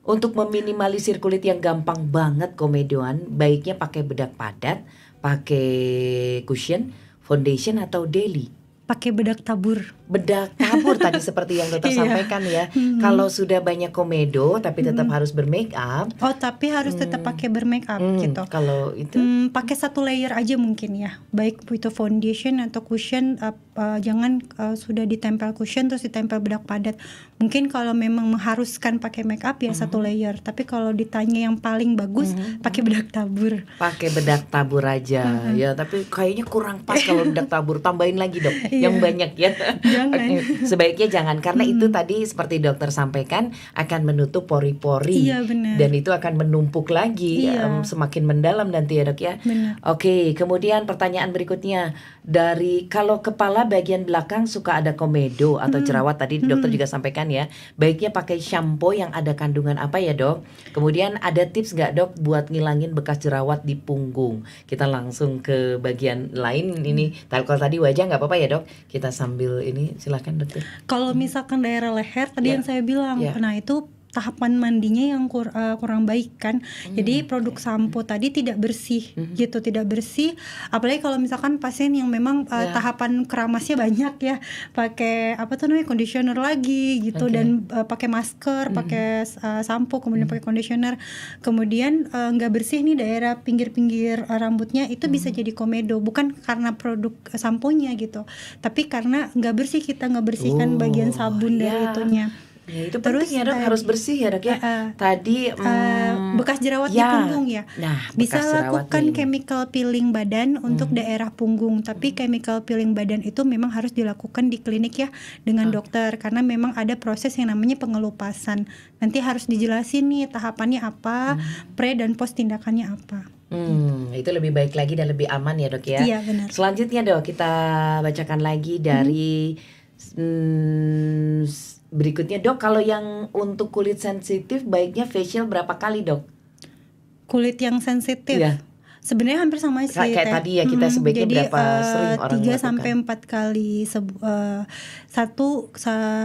[SPEAKER 1] Untuk meminimalisir kulit yang gampang banget komedoan, baiknya pakai bedak padat, pakai cushion, foundation atau daily?
[SPEAKER 2] Pakai bedak tabur.
[SPEAKER 1] Bedak tabur tadi seperti yang dokter sampaikan ya. Kalau sudah banyak komedo tapi tetap harus bermake up.
[SPEAKER 2] Tapi harus tetap pakai bermake up gitu.
[SPEAKER 1] Kalau itu
[SPEAKER 2] pakai 1 layer aja mungkin ya. Baik itu foundation atau cushion, jangan sudah ditempel cushion terus ditempel bedak padat. Mungkin kalau memang mengharuskan pakai make up ya 1 layer. Tapi kalau ditanya yang paling bagus pakai bedak tabur.
[SPEAKER 1] Pakai bedak tabur aja. Ya, tapi kayaknya kurang pas kalau bedak tabur. Tambahin lagi, Dok. Yang banyak ya.
[SPEAKER 2] Jangan.
[SPEAKER 1] Sebaiknya jangan, karena itu tadi seperti dokter sampaikan akan menutup pori-pori. Dan itu akan menumpuk lagi, semakin mendalam nanti ya, Dok ya. Oke, kemudian pertanyaan berikutnya dari kalau kepala bagian belakang suka ada komedo atau jerawat, tadi dokter juga sampaikan ya, baiknya pakai shampoo yang ada kandungan apa ya, Dok? Kemudian ada tips nggak, Dok, buat ngilangin bekas jerawat di punggung? Kita langsung ke bagian lain ini. Kalau tadi wajah nggak apa-apa ya, Dok? Kita sambil ini silakan, Dokter.
[SPEAKER 2] Kalau misalkan daerah leher tadi yang saya bilang, nah itu tahapan mandinya yang kurang baik kan. Jadi produk sampo tadi tidak bersih gitu, tidak bersih. Apalagi kalau misalkan pasien yang memang tahapan keramasnya banyak ya, pakai apa tuh namanya conditioner lagi gitu, dan pakai masker, pakai sampo, kemudian pakai conditioner, kemudian nggak bersih nih daerah pinggir-pinggir rambutnya, itu bisa jadi komedo, bukan karena produk samponya gitu, tapi karena nggak bersih, kita nggak bersihkan bagian sabun dari itunya.
[SPEAKER 1] Ya, itu penting ya dok, harus bersih ya dok ya. Tadi
[SPEAKER 2] bekas jerawat di punggung ya.
[SPEAKER 1] Nah,
[SPEAKER 2] bisa lakukan chemical peeling badan untuk daerah punggung, tapi chemical peeling badan itu memang harus dilakukan di klinik ya dengan dokter, karena memang ada proses yang namanya pengelupasan. Nanti harus dijelasin nih tahapannya apa, pre dan post tindakannya apa.
[SPEAKER 1] Itu lebih baik lagi dan lebih aman ya dok ya.
[SPEAKER 2] Iya benar.
[SPEAKER 1] Selanjutnya dok, kita bacakan lagi dari berikutnya dok, kalau yang untuk kulit sensitif baiknya facial berapa kali dok?
[SPEAKER 2] Kulit yang sensitif? Iya. Sebenarnya hampir sama sih.
[SPEAKER 1] Kayak tadi ya, kita sebaiknya
[SPEAKER 2] jadi,
[SPEAKER 1] berapa sering orang
[SPEAKER 2] 3 sampai 4 kali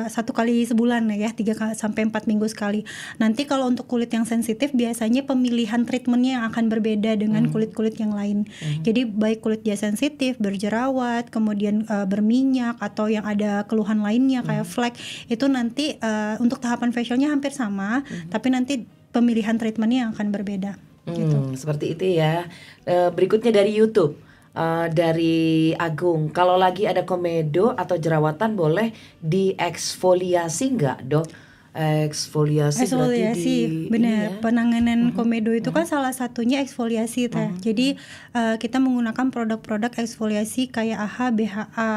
[SPEAKER 2] satu kali sebulan ya, 3 sampai 4 minggu sekali. Nanti kalau untuk kulit yang sensitif biasanya pemilihan treatmentnya yang akan berbeda dengan kulit-kulit yang lain. Jadi baik kulit dia sensitif, berjerawat, kemudian berminyak, atau yang ada keluhan lainnya kayak flek, itu nanti untuk tahapan facialnya hampir sama, tapi nanti pemilihan treatmentnya yang akan berbeda. Gitu.
[SPEAKER 1] Seperti itu ya. Berikutnya dari YouTube, dari Agung, kalau lagi ada komedo atau jerawatan boleh dieksfoliasi nggak dok? Eksfoliasi
[SPEAKER 2] benar. Iya. Penanganan komedo itu kan salah satunya eksfoliasi Jadi kita menggunakan produk-produk eksfoliasi kayak AHA, BHA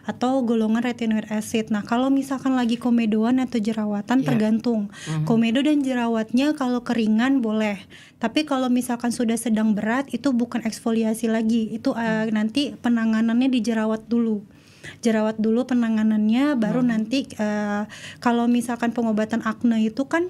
[SPEAKER 2] atau golongan retinoid acid. Nah, kalau misalkan lagi komedoan atau jerawatan tergantung. Komedo dan jerawatnya kalau keringan boleh. Tapi kalau misalkan sudah sedang berat itu bukan eksfoliasi lagi. Itu nanti penanganannya di jerawat dulu penanganannya, baru nanti kalau misalkan pengobatan akne itu kan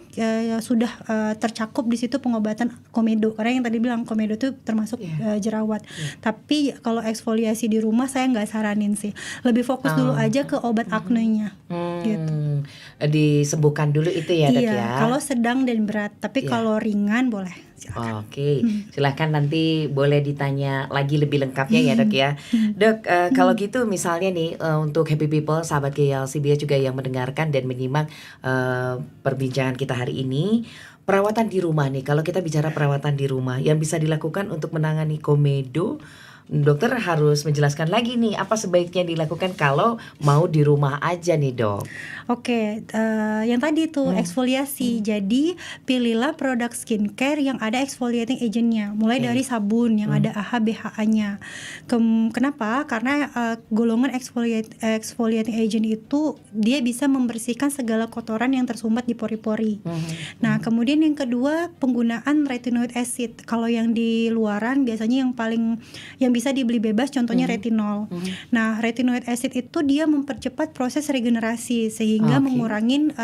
[SPEAKER 2] sudah tercakup di situ pengobatan komedo, karena yang tadi bilang komedo itu termasuk jerawat. Tapi kalau eksfoliasi di rumah saya nggak saranin sih, lebih fokus dulu aja ke obat aknenya. Gitu.
[SPEAKER 1] Disembuhkan dulu itu ya dok ya.
[SPEAKER 2] Iya, kalau sedang dan berat, tapi kalau ringan boleh.
[SPEAKER 1] Oke, silahkan nanti boleh ditanya lagi lebih lengkapnya ya dok ya. Dok, kalau gitu misalnya nih untuk Happy People, sahabat GLCBS juga yang mendengarkan dan menyimak perbincangan kita hari ini, perawatan di rumah nih, kalau kita bicara perawatan di rumah yang bisa dilakukan untuk menangani komedo, dokter harus menjelaskan lagi nih apa sebaiknya dilakukan kalau mau di rumah aja nih dok.
[SPEAKER 2] Oke, yang tadi tuh eksfoliasi. Jadi pilihlah produk skincare yang ada exfoliating agentnya, mulai dari sabun yang ada AHA BHA-nya. Kenapa? Karena golongan exfoliating agent itu dia bisa membersihkan segala kotoran yang tersumbat di pori-pori. Nah, kemudian yang kedua penggunaan retinoid acid. Kalau yang di luaran biasanya yang bisa dibeli bebas, contohnya retinol. Nah, retinoid acid itu dia mempercepat proses regenerasi sehingga mengurangi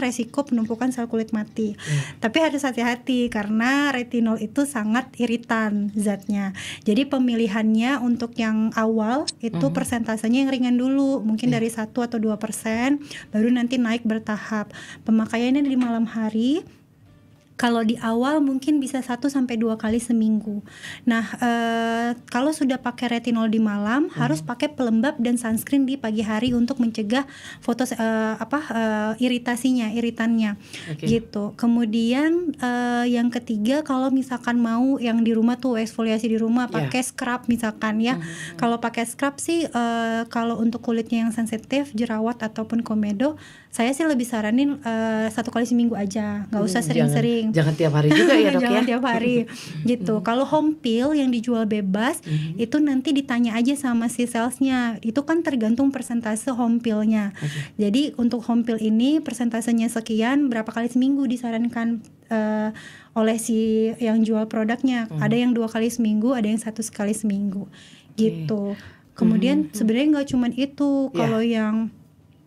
[SPEAKER 2] resiko penumpukan sel kulit mati. Tapi harus hati-hati karena retinol itu sangat iritan zatnya. Jadi pemilihannya untuk yang awal itu persentasenya yang ringan dulu, mungkin dari 1 atau 2%, baru nanti naik bertahap. Pemakaiannya di malam hari. Kalau di awal mungkin bisa 1 sampai 2 kali seminggu. Nah, kalau sudah pakai retinol di malam, harus pakai pelembab dan sunscreen di pagi hari untuk mencegah iritannya, gitu. Kemudian yang ketiga, kalau misalkan mau yang di rumah tuh eksfoliasi di rumah, pakai scrub misalkan ya. Kalau pakai scrub sih, kalau untuk kulitnya yang sensitif, jerawat ataupun komedo, saya sih lebih saranin 1 kali seminggu aja, nggak usah sering-sering.
[SPEAKER 1] Jangan tiap hari juga ya dok ya.
[SPEAKER 2] Jangan tiap hari gitu. Kalau home pill yang dijual bebas itu nanti ditanya aja sama si salesnya. Itu kan tergantung persentase home pill-nya. Jadi untuk home pill ini persentasenya sekian, berapa kali seminggu disarankan oleh si yang jual produknya. Ada yang 2 kali seminggu, ada yang 1 kali seminggu gitu. Kemudian sebenarnya nggak cuman itu. Kalau yang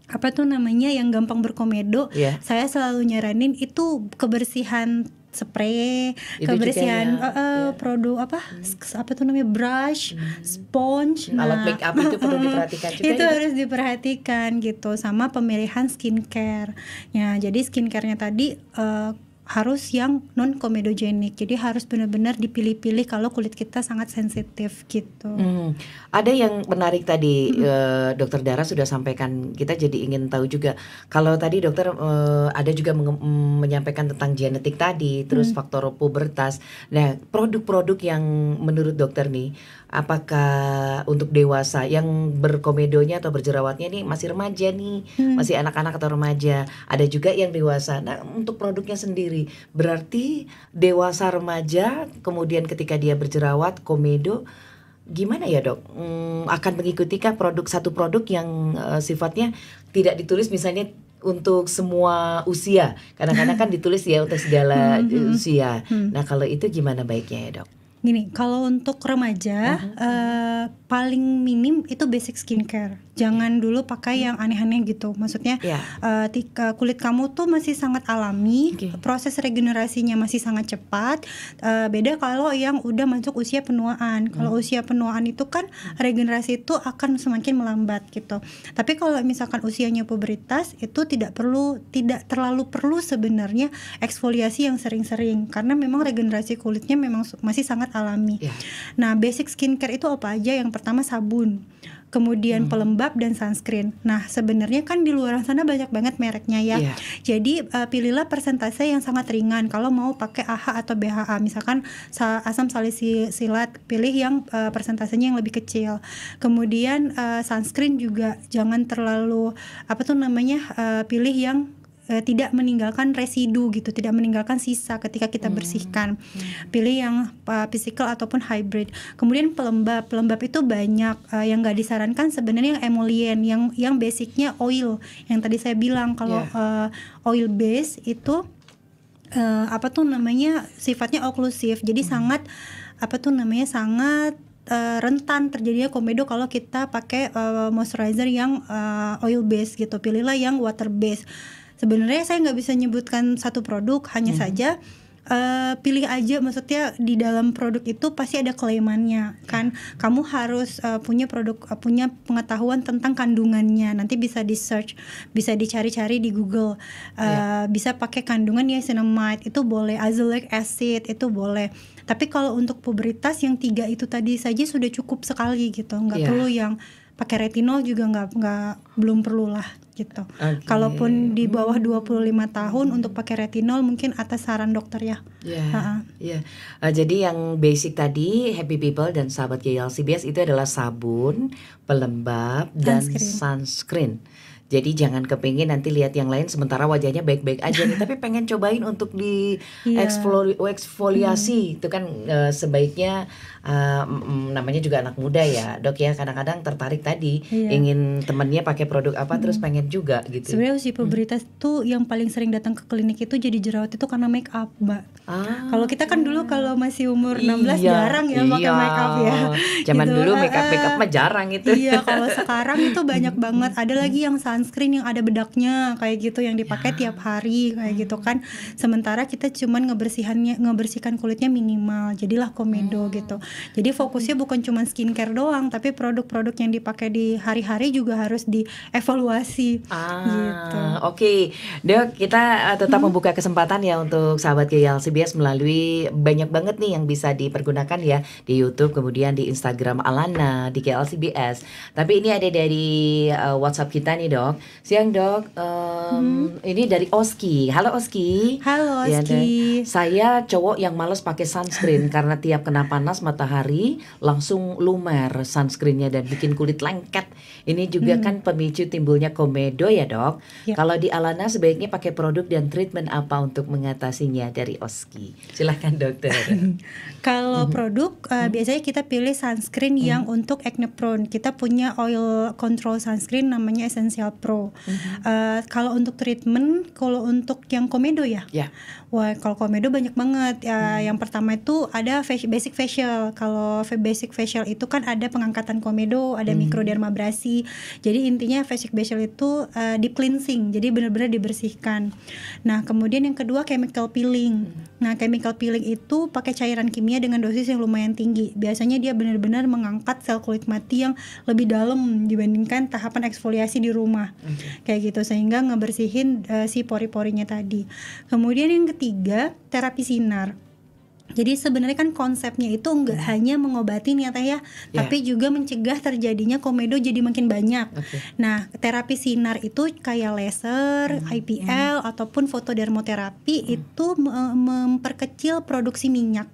[SPEAKER 2] yang gampang berkomedo, saya selalu nyaranin itu kebersihan spray,
[SPEAKER 1] Itu
[SPEAKER 2] kebersihan
[SPEAKER 1] juga ya.
[SPEAKER 2] produk apa tuh namanya, brush, sponge.
[SPEAKER 1] Alat make up itu perlu diperhatikan juga
[SPEAKER 2] itu
[SPEAKER 1] ya, Dok?
[SPEAKER 2] harus diperhatikan gitu, sama pemilihan skincare. Ya, jadi skincare-nya tadi harus yang non komedogenik. Jadi harus benar-benar dipilih-pilih kalau kulit kita sangat sensitif gitu.
[SPEAKER 1] Ada yang menarik tadi, Dokter Dara sudah sampaikan, kita jadi ingin tahu juga. Kalau tadi dokter ada juga menyampaikan tentang genetik tadi, terus faktor pubertas. Nah, produk-produk yang menurut dokter nih, apakah untuk dewasa yang berkomedonya atau berjerawatnya nih masih remaja nih, masih anak-anak atau remaja, ada juga yang dewasa. Nah, untuk produknya sendiri, berarti dewasa remaja, kemudian ketika dia berjerawat, komedo, gimana ya dok? Akan mengikitikah satu produk yang sifatnya tidak ditulis misalnya untuk semua usia? Kadang-kadang kan ditulis ya untuk segala usia. Nah, kalau itu gimana baiknya ya dok?
[SPEAKER 2] Gini, kalau untuk remaja paling minim itu basic skincare. Jangan dulu pakai yang aneh-aneh gitu. Maksudnya kulit kamu tuh masih sangat alami, proses regenerasinya masih sangat cepat. Beda kalau yang udah masuk usia penuaan. Kalau usia penuaan itu kan regenerasi itu akan semakin melambat gitu. Tapi kalau misalkan usianya pubertas itu tidak terlalu perlu sebenarnya eksfoliasi yang sering-sering, karena memang regenerasi kulitnya memang masih sangat alami. Nah, basic skincare itu apa aja? Yang pertama sabun, kemudian pelembab dan sunscreen. Nah, sebenarnya kan di luar sana banyak banget mereknya ya. Jadi pilihlah persentase yang sangat ringan kalau mau pakai AHA atau BHA. Misalkan asam salisilat, pilih yang persentasenya yang lebih kecil. Kemudian sunscreen juga jangan terlalu pilih yang tidak meninggalkan residu gitu, tidak meninggalkan sisa ketika kita bersihkan. Pilih yang physical ataupun hybrid. Kemudian pelembab itu banyak yang nggak disarankan sebenarnya yang emollient, yang basicnya oil. Yang tadi saya bilang kalau oil base itu sifatnya oklusif. Jadi sangat rentan terjadinya komedo kalau kita pakai moisturizer yang oil base gitu. Pilihlah yang water base. Sebenarnya saya nggak bisa nyebutkan satu produk, hanya saja pilih aja. Maksudnya di dalam produk itu pasti ada klaimannya kan. Kamu harus punya pengetahuan tentang kandungannya. Nanti bisa di search, bisa dicari-cari di Google. Bisa pakai kandungan niacinamide itu boleh, azelaic acid itu boleh. Tapi kalau untuk pubertas yang 3 itu tadi saja sudah cukup sekali gitu. Nggak perlu yang pakai retinol juga belum perlu lah gitu. Kalaupun di bawah 25 tahun untuk pakai retinol mungkin atas saran dokter ya.
[SPEAKER 1] Jadi yang basic tadi Happy People dan sahabat GLCBS itu adalah sabun, pelembab dan sunscreen. Jadi jangan kepingin nanti lihat yang lain sementara wajahnya baik-baik aja nih, tapi pengen cobain untuk di eksfoliasi. Itu kan sebaiknya namanya juga anak muda ya dok ya, kadang-kadang tertarik tadi ingin temennya pakai produk apa terus pengen juga gitu.
[SPEAKER 2] Sebenarnya usia pubertas tuh yang paling sering datang ke klinik itu jadi jerawat itu karena make up, Mbak. Kalau kita kan dulu kalau masih umur 16 jarang ya pakai make up ya.
[SPEAKER 1] Zaman dulu make up mah jarang itu.
[SPEAKER 2] Kalau sekarang itu banyak banget. Ada lagi yang sunscreen yang ada bedaknya kayak gitu yang dipakai tiap hari kayak gitu kan. Sementara kita cuman ngebersihkan kulitnya minimal. Jadilah komedo gitu. Jadi fokusnya bukan cuma skincare doang, tapi produk-produk yang dipakai di hari-hari juga harus dievaluasi gitu.
[SPEAKER 1] Oke. Dok, kita tetap membuka kesempatan ya untuk sahabat GLCBS melalui banyak banget nih yang bisa dipergunakan ya di YouTube, kemudian di Instagram Alana, di GLCBS. Tapi ini ada dari WhatsApp kita nih dok. Siang dok, ini dari Oski. Halo Oski.
[SPEAKER 2] Halo Oski.
[SPEAKER 1] Saya cowok yang males pakai sunscreen karena tiap kena panas matahari langsung lumer sunscreennya dan bikin kulit lengket. Ini juga kan pemicu timbulnya komedo ya dok. Kalau di Alana sebaiknya pakai produk dan treatment apa untuk mengatasinya, dari Oski. Silahkan dokter.
[SPEAKER 2] Kalau produk biasanya kita pilih sunscreen yang untuk acne prone. Kita punya oil control sunscreen namanya Essential Pro. Kalau untuk treatment, kalau untuk yang komedo ya, wah kalau komedo banyak banget. Yang pertama itu ada basic facial. Kalau basic facial itu kan ada pengangkatan komedo, ada mikrodermabrasi. Jadi intinya basic facial itu deep cleansing, jadi benar-benar dibersihkan. Nah kemudian yang kedua chemical peeling. Nah chemical peeling itu pakai cairan kimia dengan dosis yang lumayan tinggi. Biasanya dia benar-benar mengangkat sel kulit mati yang lebih dalam dibandingkan tahapan eksfoliasi di rumah. Kayak gitu, sehingga ngebersihin si pori-porinya tadi. Kemudian yang ketiga, terapi sinar. Jadi sebenarnya kan konsepnya itu nggak hanya mengobati nih ya Teh ya, tapi juga mencegah terjadinya komedo jadi makin banyak. Nah, terapi sinar itu kayak laser, IPL ataupun fotodermoterapi itu memperkecil produksi minyak,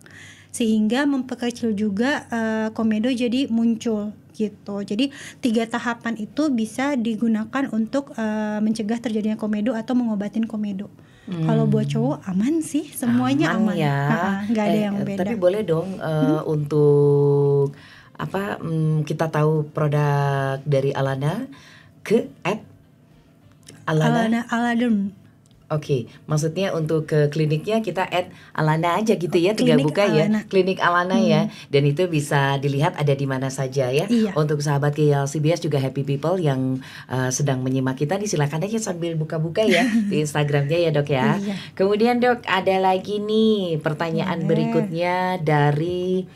[SPEAKER 2] sehingga memperkecil juga komedo jadi muncul gitu. Jadi 3 tahapan itu bisa digunakan untuk mencegah terjadinya komedo atau mengobatin komedo. Kalau buat cowok aman sih, semuanya aman ya. Nggak ada yang beda.
[SPEAKER 1] Tapi boleh dong untuk kita tahu produk dari Alana ke
[SPEAKER 2] Alana Aladerm.
[SPEAKER 1] Oke, maksudnya untuk ke kliniknya kita Alana aja gitu ya, tinggal buka
[SPEAKER 2] Alana.
[SPEAKER 1] Ya, klinik Alana ya, dan itu bisa dilihat ada di mana saja ya. Untuk sahabat KLCBS juga happy people yang sedang menyimak kita, silakan aja sambil buka-buka ya di Instagramnya ya dok ya. Kemudian dok, ada lagi nih pertanyaan berikutnya dari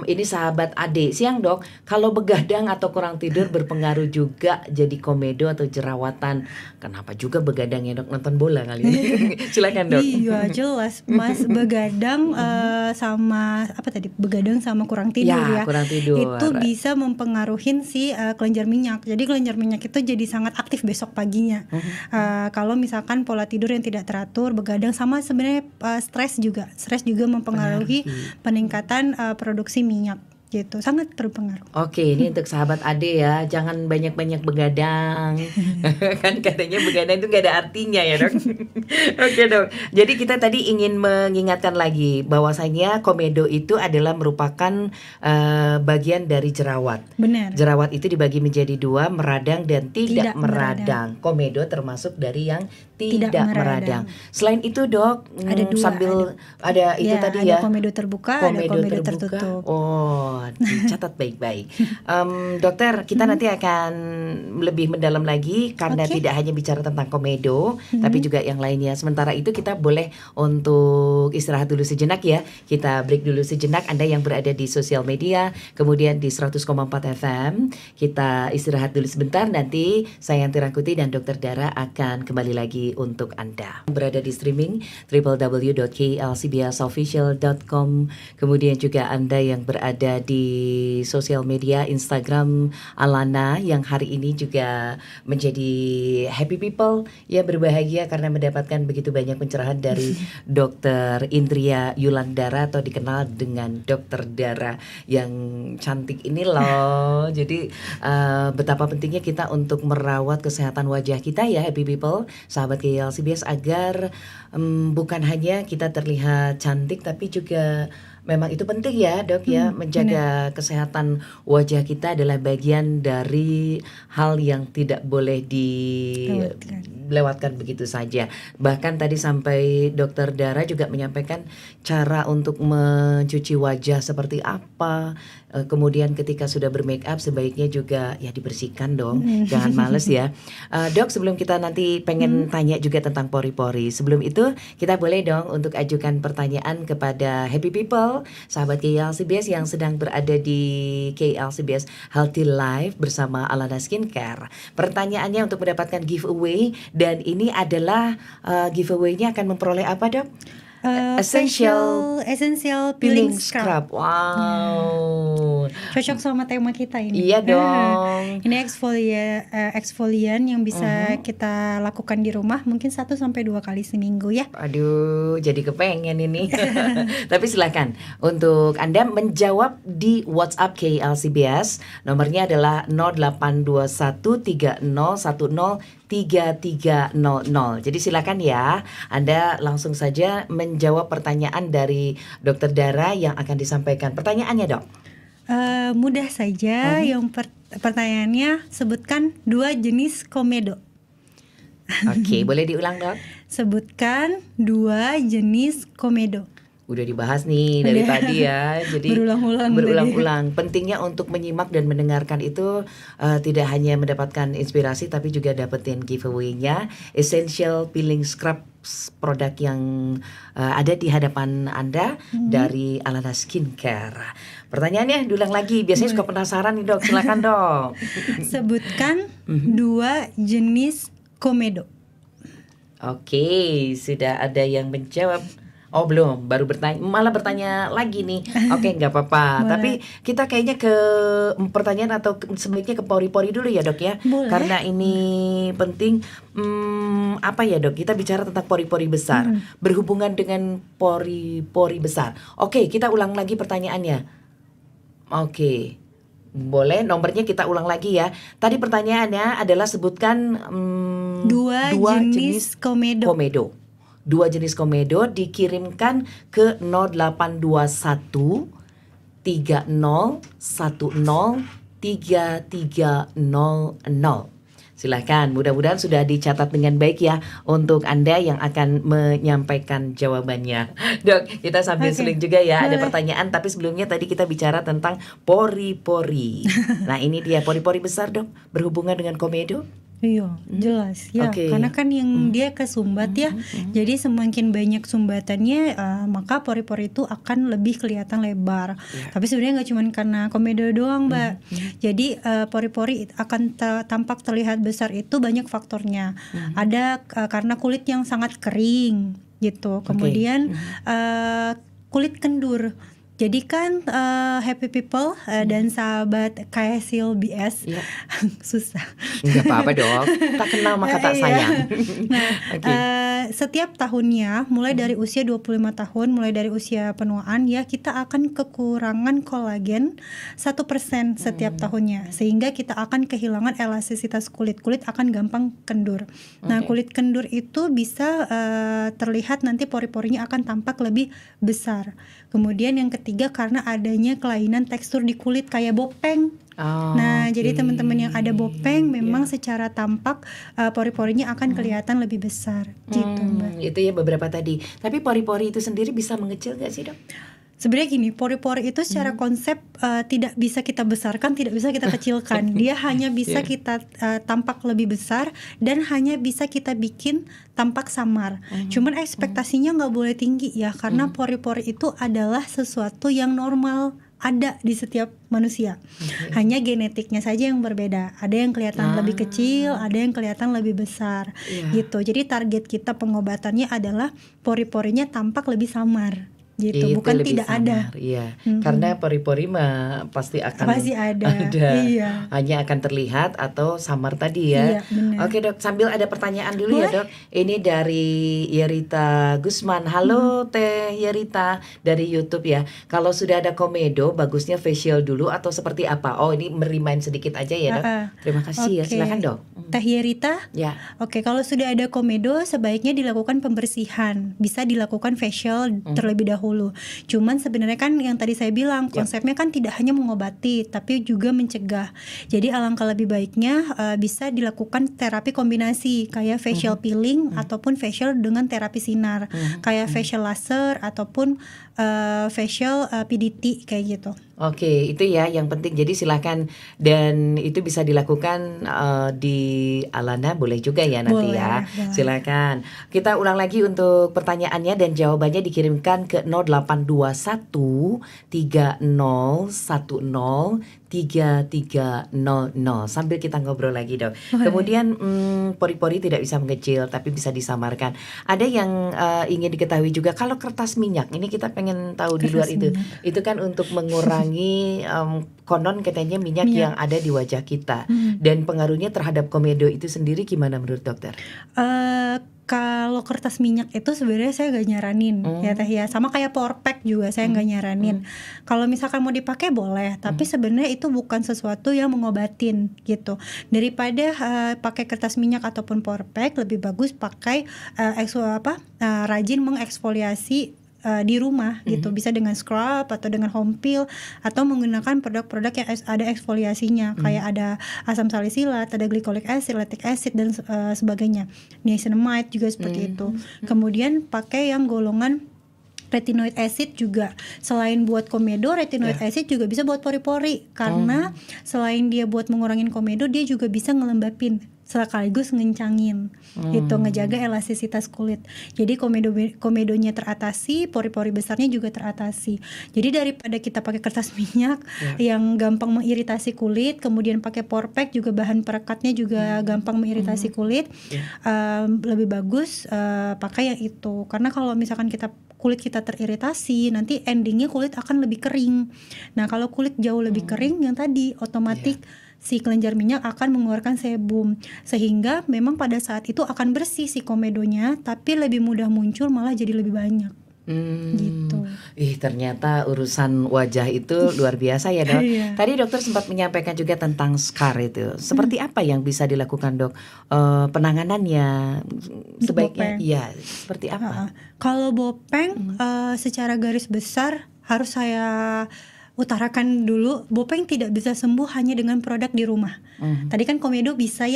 [SPEAKER 1] ini sahabat Ade. Siang dok, kalau begadang atau kurang tidur berpengaruh juga jadi komedo atau jerawatan. Kenapa juga begadang ya dok? Nonton bola kali ini. Silakan dok.
[SPEAKER 2] Iya jelas, Mas. Begadang sama begadang sama kurang tidur ya.
[SPEAKER 1] Kurang tidur.
[SPEAKER 2] Itu bisa mempengaruhi si kelenjar minyak. Jadi kelenjar minyak itu jadi sangat aktif besok paginya. Kalau misalkan pola tidur yang tidak teratur, begadang, sama sebenarnya stres juga mempengaruhi peningkatan produksi minyak gitu, sangat berpengaruh.
[SPEAKER 1] Oke, ini untuk sahabat Ade ya, jangan banyak-banyak begadang. Kan katanya begadang itu gak ada artinya ya dok. Oke dok, jadi kita tadi ingin mengingatkan lagi bahwasanya komedo itu adalah merupakan bagian dari jerawat.
[SPEAKER 2] Benar.
[SPEAKER 1] Jerawat itu dibagi menjadi 2, meradang dan tidak meradang. Komedo termasuk dari yang tidak meradang. Selain itu dok,
[SPEAKER 2] ada 2,
[SPEAKER 1] ada itu tadi
[SPEAKER 2] ada
[SPEAKER 1] ya.
[SPEAKER 2] Komedo terbuka, ada komedo tertutup.
[SPEAKER 1] Oh, dicatat baik-baik. Dokter, kita nanti akan lebih mendalam lagi karena tidak hanya bicara tentang komedo, tapi juga yang lainnya. Sementara itu kita boleh untuk istirahat dulu sejenak ya. Kita break dulu sejenak. Anda yang berada di sosial media, kemudian di 100,4 FM, kita istirahat dulu sebentar. Nanti saya Yanti Rangkuti dan Dokter Dara akan kembali lagi untuk Anda. Berada di streaming www.klcbsofficial.com. Kemudian juga Anda yang berada di sosial media Instagram Alana yang hari ini juga menjadi happy people ya, berbahagia karena mendapatkan begitu banyak pencerahan dari Dokter Indria Yulandara atau dikenal dengan Dokter Dara yang cantik ini loh. Jadi betapa pentingnya kita untuk merawat kesehatan wajah kita ya happy people, sahabat KLCBS, agar bukan hanya kita terlihat cantik tapi juga memang itu penting ya dok ya, menjaga kesehatan wajah kita adalah bagian dari hal yang tidak boleh dilewatkan begitu saja. Bahkan tadi sampai Dokter Dara juga menyampaikan cara untuk mencuci wajah seperti apa. Kemudian ketika sudah bermake up sebaiknya juga ya dibersihkan dong, jangan males ya. Dok, sebelum kita nanti pengen tanya juga tentang pori-pori, sebelum itu kita boleh dong untuk ajukan pertanyaan kepada happy people, sahabat KLCBS yang sedang berada di KLCBS Healthy Life bersama Alana Skincare. Pertanyaannya untuk mendapatkan giveaway, dan ini adalah giveaway-nya akan memperoleh apa dok?
[SPEAKER 2] Essential peeling scrub.
[SPEAKER 1] Wow.
[SPEAKER 2] Cocok sama tema kita ini.
[SPEAKER 1] Iya dong.
[SPEAKER 2] Ini eksfolian yang bisa kita lakukan di rumah mungkin 1-2 kali seminggu ya.
[SPEAKER 1] Aduh, jadi kepengen ini. Tapi silakan untuk Anda menjawab di WhatsApp KLCBS. Nomornya adalah 082130103300. Jadi silakan ya, Anda langsung saja menjawab pertanyaan dari Dokter Dara yang akan disampaikan. Pertanyaannya dok?
[SPEAKER 2] Mudah saja. Yang Pertanyaannya, sebutkan 2 jenis komedo.
[SPEAKER 1] Oke, boleh diulang dok?
[SPEAKER 2] Sebutkan 2 jenis komedo.
[SPEAKER 1] Udah dibahas nih dari
[SPEAKER 2] Udah.
[SPEAKER 1] tadi ya. Jadi
[SPEAKER 2] berulang-ulang.
[SPEAKER 1] Pentingnya untuk menyimak dan mendengarkan itu tidak hanya mendapatkan inspirasi tapi juga dapetin giveaway-nya Essential Peeling Scrub, produk yang ada di hadapan Anda dari Alana Skincare. Pertanyaannya diulang lagi, biasanya suka penasaran nih dok, silakan dok.
[SPEAKER 2] Sebutkan 2 jenis komedo.
[SPEAKER 1] Oke, sudah ada yang menjawab. Oh belum, baru malah bertanya lagi nih. Oke, nggak apa-apa. Tapi kita kayaknya ke pertanyaan atau sebaiknya ke pori-pori dulu ya dok ya.
[SPEAKER 2] Boleh.
[SPEAKER 1] Karena ini penting. Apa ya dok? Kita bicara tentang pori-pori besar, berhubungan dengan pori-pori besar. Oke, kita ulang lagi pertanyaannya. Oke, boleh nomornya kita ulang lagi ya. Tadi pertanyaannya adalah sebutkan
[SPEAKER 2] 2 jenis komedo.
[SPEAKER 1] 2 jenis komedo, dikirimkan ke 0821 30 10 3300. Silakan, mudah-mudahan sudah dicatat dengan baik ya untuk Anda yang akan menyampaikan jawabannya. Dok, kita sambil seling juga ya. Ada pertanyaan, tapi sebelumnya tadi kita bicara tentang pori-pori. Nah ini dia pori-pori besar dok, berhubungan dengan komedo.
[SPEAKER 2] Iya, jelas ya. Karena kan yang dia kesumbat ya. Jadi semakin banyak sumbatannya, maka pori-pori itu akan lebih kelihatan lebar. Tapi sebenarnya nggak cuma karena komedo doang, Mbak. Jadi pori-pori akan tampak terlihat besar itu banyak faktornya. Ada karena kulit yang sangat kering gitu. Kemudian kulit kendur. Jadi kan happy people dan sahabat KSL BS susah.
[SPEAKER 1] Enggak apa-apa dong, tak kenal maka tak sayang.
[SPEAKER 2] Nah, setiap tahunnya mulai dari usia 25 tahun, mulai dari usia penuaan ya, kita akan kekurangan kolagen 1% setiap tahunnya, sehingga kita akan kehilangan elastisitas kulit. Kulit akan gampang kendur. Nah, kulit kendur itu bisa terlihat nanti pori-porinya akan tampak lebih besar. Kemudian yang ketiga karena adanya kelainan tekstur di kulit kayak bopeng. Jadi teman-teman yang ada bopeng memang secara tampak pori-porinya akan kelihatan lebih besar gitu, Mbak.
[SPEAKER 1] Itu ya beberapa tadi. Tapi pori-pori itu sendiri bisa mengecil nggak sih dok?
[SPEAKER 2] Sebenarnya gini, pori-pori itu secara konsep tidak bisa kita besarkan, tidak bisa kita kecilkan. Dia hanya bisa kita tampak lebih besar dan hanya bisa kita bikin tampak samar. Cuman ekspektasinya nggak boleh tinggi ya, karena pori-pori itu adalah sesuatu yang normal ada di setiap manusia. Hanya genetiknya saja yang berbeda. Ada yang kelihatan lebih kecil, ada yang kelihatan lebih besar. Gitu. Jadi target kita pengobatannya adalah pori-porinya tampak lebih samar. Gitu,
[SPEAKER 1] itu
[SPEAKER 2] bukan
[SPEAKER 1] lebih
[SPEAKER 2] tidak
[SPEAKER 1] samar,
[SPEAKER 2] ada.
[SPEAKER 1] Iya. Karena pori-pori mah pasti akan
[SPEAKER 2] ada. Iya.
[SPEAKER 1] Hanya akan terlihat atau samar tadi ya.
[SPEAKER 2] Iya, benar.
[SPEAKER 1] Oke dok, sambil ada pertanyaan dulu ya dok. Ini dari Yerita Gusman. Halo Teh Yerita dari YouTube ya. Kalau sudah ada komedo, bagusnya facial dulu atau seperti apa? Oh ini merimain sedikit aja ya dok. Terima kasih ya, silakan dok.
[SPEAKER 2] Teh Yerita.
[SPEAKER 1] Ya.
[SPEAKER 2] Oke, kalau sudah ada komedo sebaiknya dilakukan pembersihan. Bisa dilakukan facial terlebih dahulu. Cuman sebenarnya kan yang tadi saya bilang konsepnya kan tidak hanya mengobati tapi juga mencegah. Jadi alangkah lebih baiknya bisa dilakukan terapi kombinasi kayak facial peeling ataupun facial dengan terapi sinar, kayak facial laser ataupun facial PDT kayak gitu.
[SPEAKER 1] Oke, itu ya yang penting. Jadi silakan, dan itu bisa dilakukan di Alana boleh juga ya nanti ya. Silakan. Kita ulang lagi untuk pertanyaannya dan jawabannya dikirimkan ke 0821 30 10 3300 sambil kita ngobrol lagi dok. Kemudian pori-pori tidak bisa mengecil tapi bisa disamarkan. Ada yang ingin diketahui juga kalau kertas minyak ini kita pengen tahu di luar itu kan untuk mengurangi konon katanya minyak yang ada di wajah kita dan pengaruhnya terhadap komedo itu sendiri gimana menurut dokter?
[SPEAKER 2] Kalau kertas minyak itu sebenarnya saya gak nyaranin ya Teh ya, sama kayak power pack juga saya gak nyaranin. Kalau misalkan mau dipakai boleh, tapi sebenarnya itu bukan sesuatu yang mengobatin gitu. Daripada pakai kertas minyak ataupun power pack, lebih bagus pakai rajin mengeksfoliasi di rumah gitu, bisa dengan scrub atau dengan home peel atau menggunakan produk-produk yang ada eksfoliasinya, kayak ada asam salisilat, ada glycolic acid, lactic acid dan sebagainya. Niacinamide juga seperti itu. Kemudian pakai yang golongan retinoid acid juga. Selain buat komedo, retinoid acid juga bisa buat pori-pori, karena selain dia buat mengurangin komedo, dia juga bisa ngelembapin sekaligus ngencangin gitu, ngejaga elastisitas kulit. Jadi komedonya teratasi, pori-pori besarnya juga teratasi. Jadi daripada kita pakai kertas minyak yang gampang mengiritasi kulit, kemudian pakai porpack juga bahan perekatnya juga gampang mengiritasi kulit, lebih bagus pakai yang itu. Karena kalau misalkan kulit kita teriritasi, nanti endingnya kulit akan lebih kering. Nah kalau kulit jauh lebih kering, yang tadi otomatis si kelenjar minyak akan mengeluarkan sebum, sehingga memang pada saat itu akan bersih si komedonya, tapi lebih mudah muncul, malah jadi lebih banyak. Gitu.
[SPEAKER 1] Ternyata urusan wajah itu luar biasa ya dok. Tadi dokter sempat menyampaikan juga tentang scar itu. Seperti apa yang bisa dilakukan dok? Penanganannya sebaiknya seperti apa?
[SPEAKER 2] Kalau bopeng secara garis besar harus saya utarakan dulu, bopeng tidak bisa sembuh hanya dengan produk di rumah. Tadi kan komedo bisa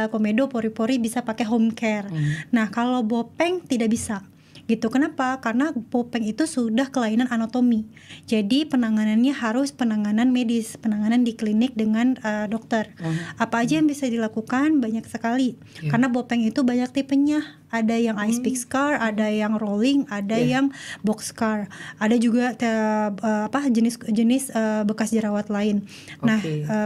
[SPEAKER 2] komedo pori-pori bisa pakai home care. Nah kalau bopeng tidak bisa gitu. Kenapa? Karena bopeng itu sudah kelainan anatomi. Jadi penanganannya harus penanganan medis, penanganan di klinik dengan dokter. Apa aja yang bisa dilakukan? Banyak sekali. Karena bopeng itu banyak tipenya. Ada yang ice pick scar, ada yang rolling, ada yang box scar, ada juga jenis bekas jerawat lain. Nah,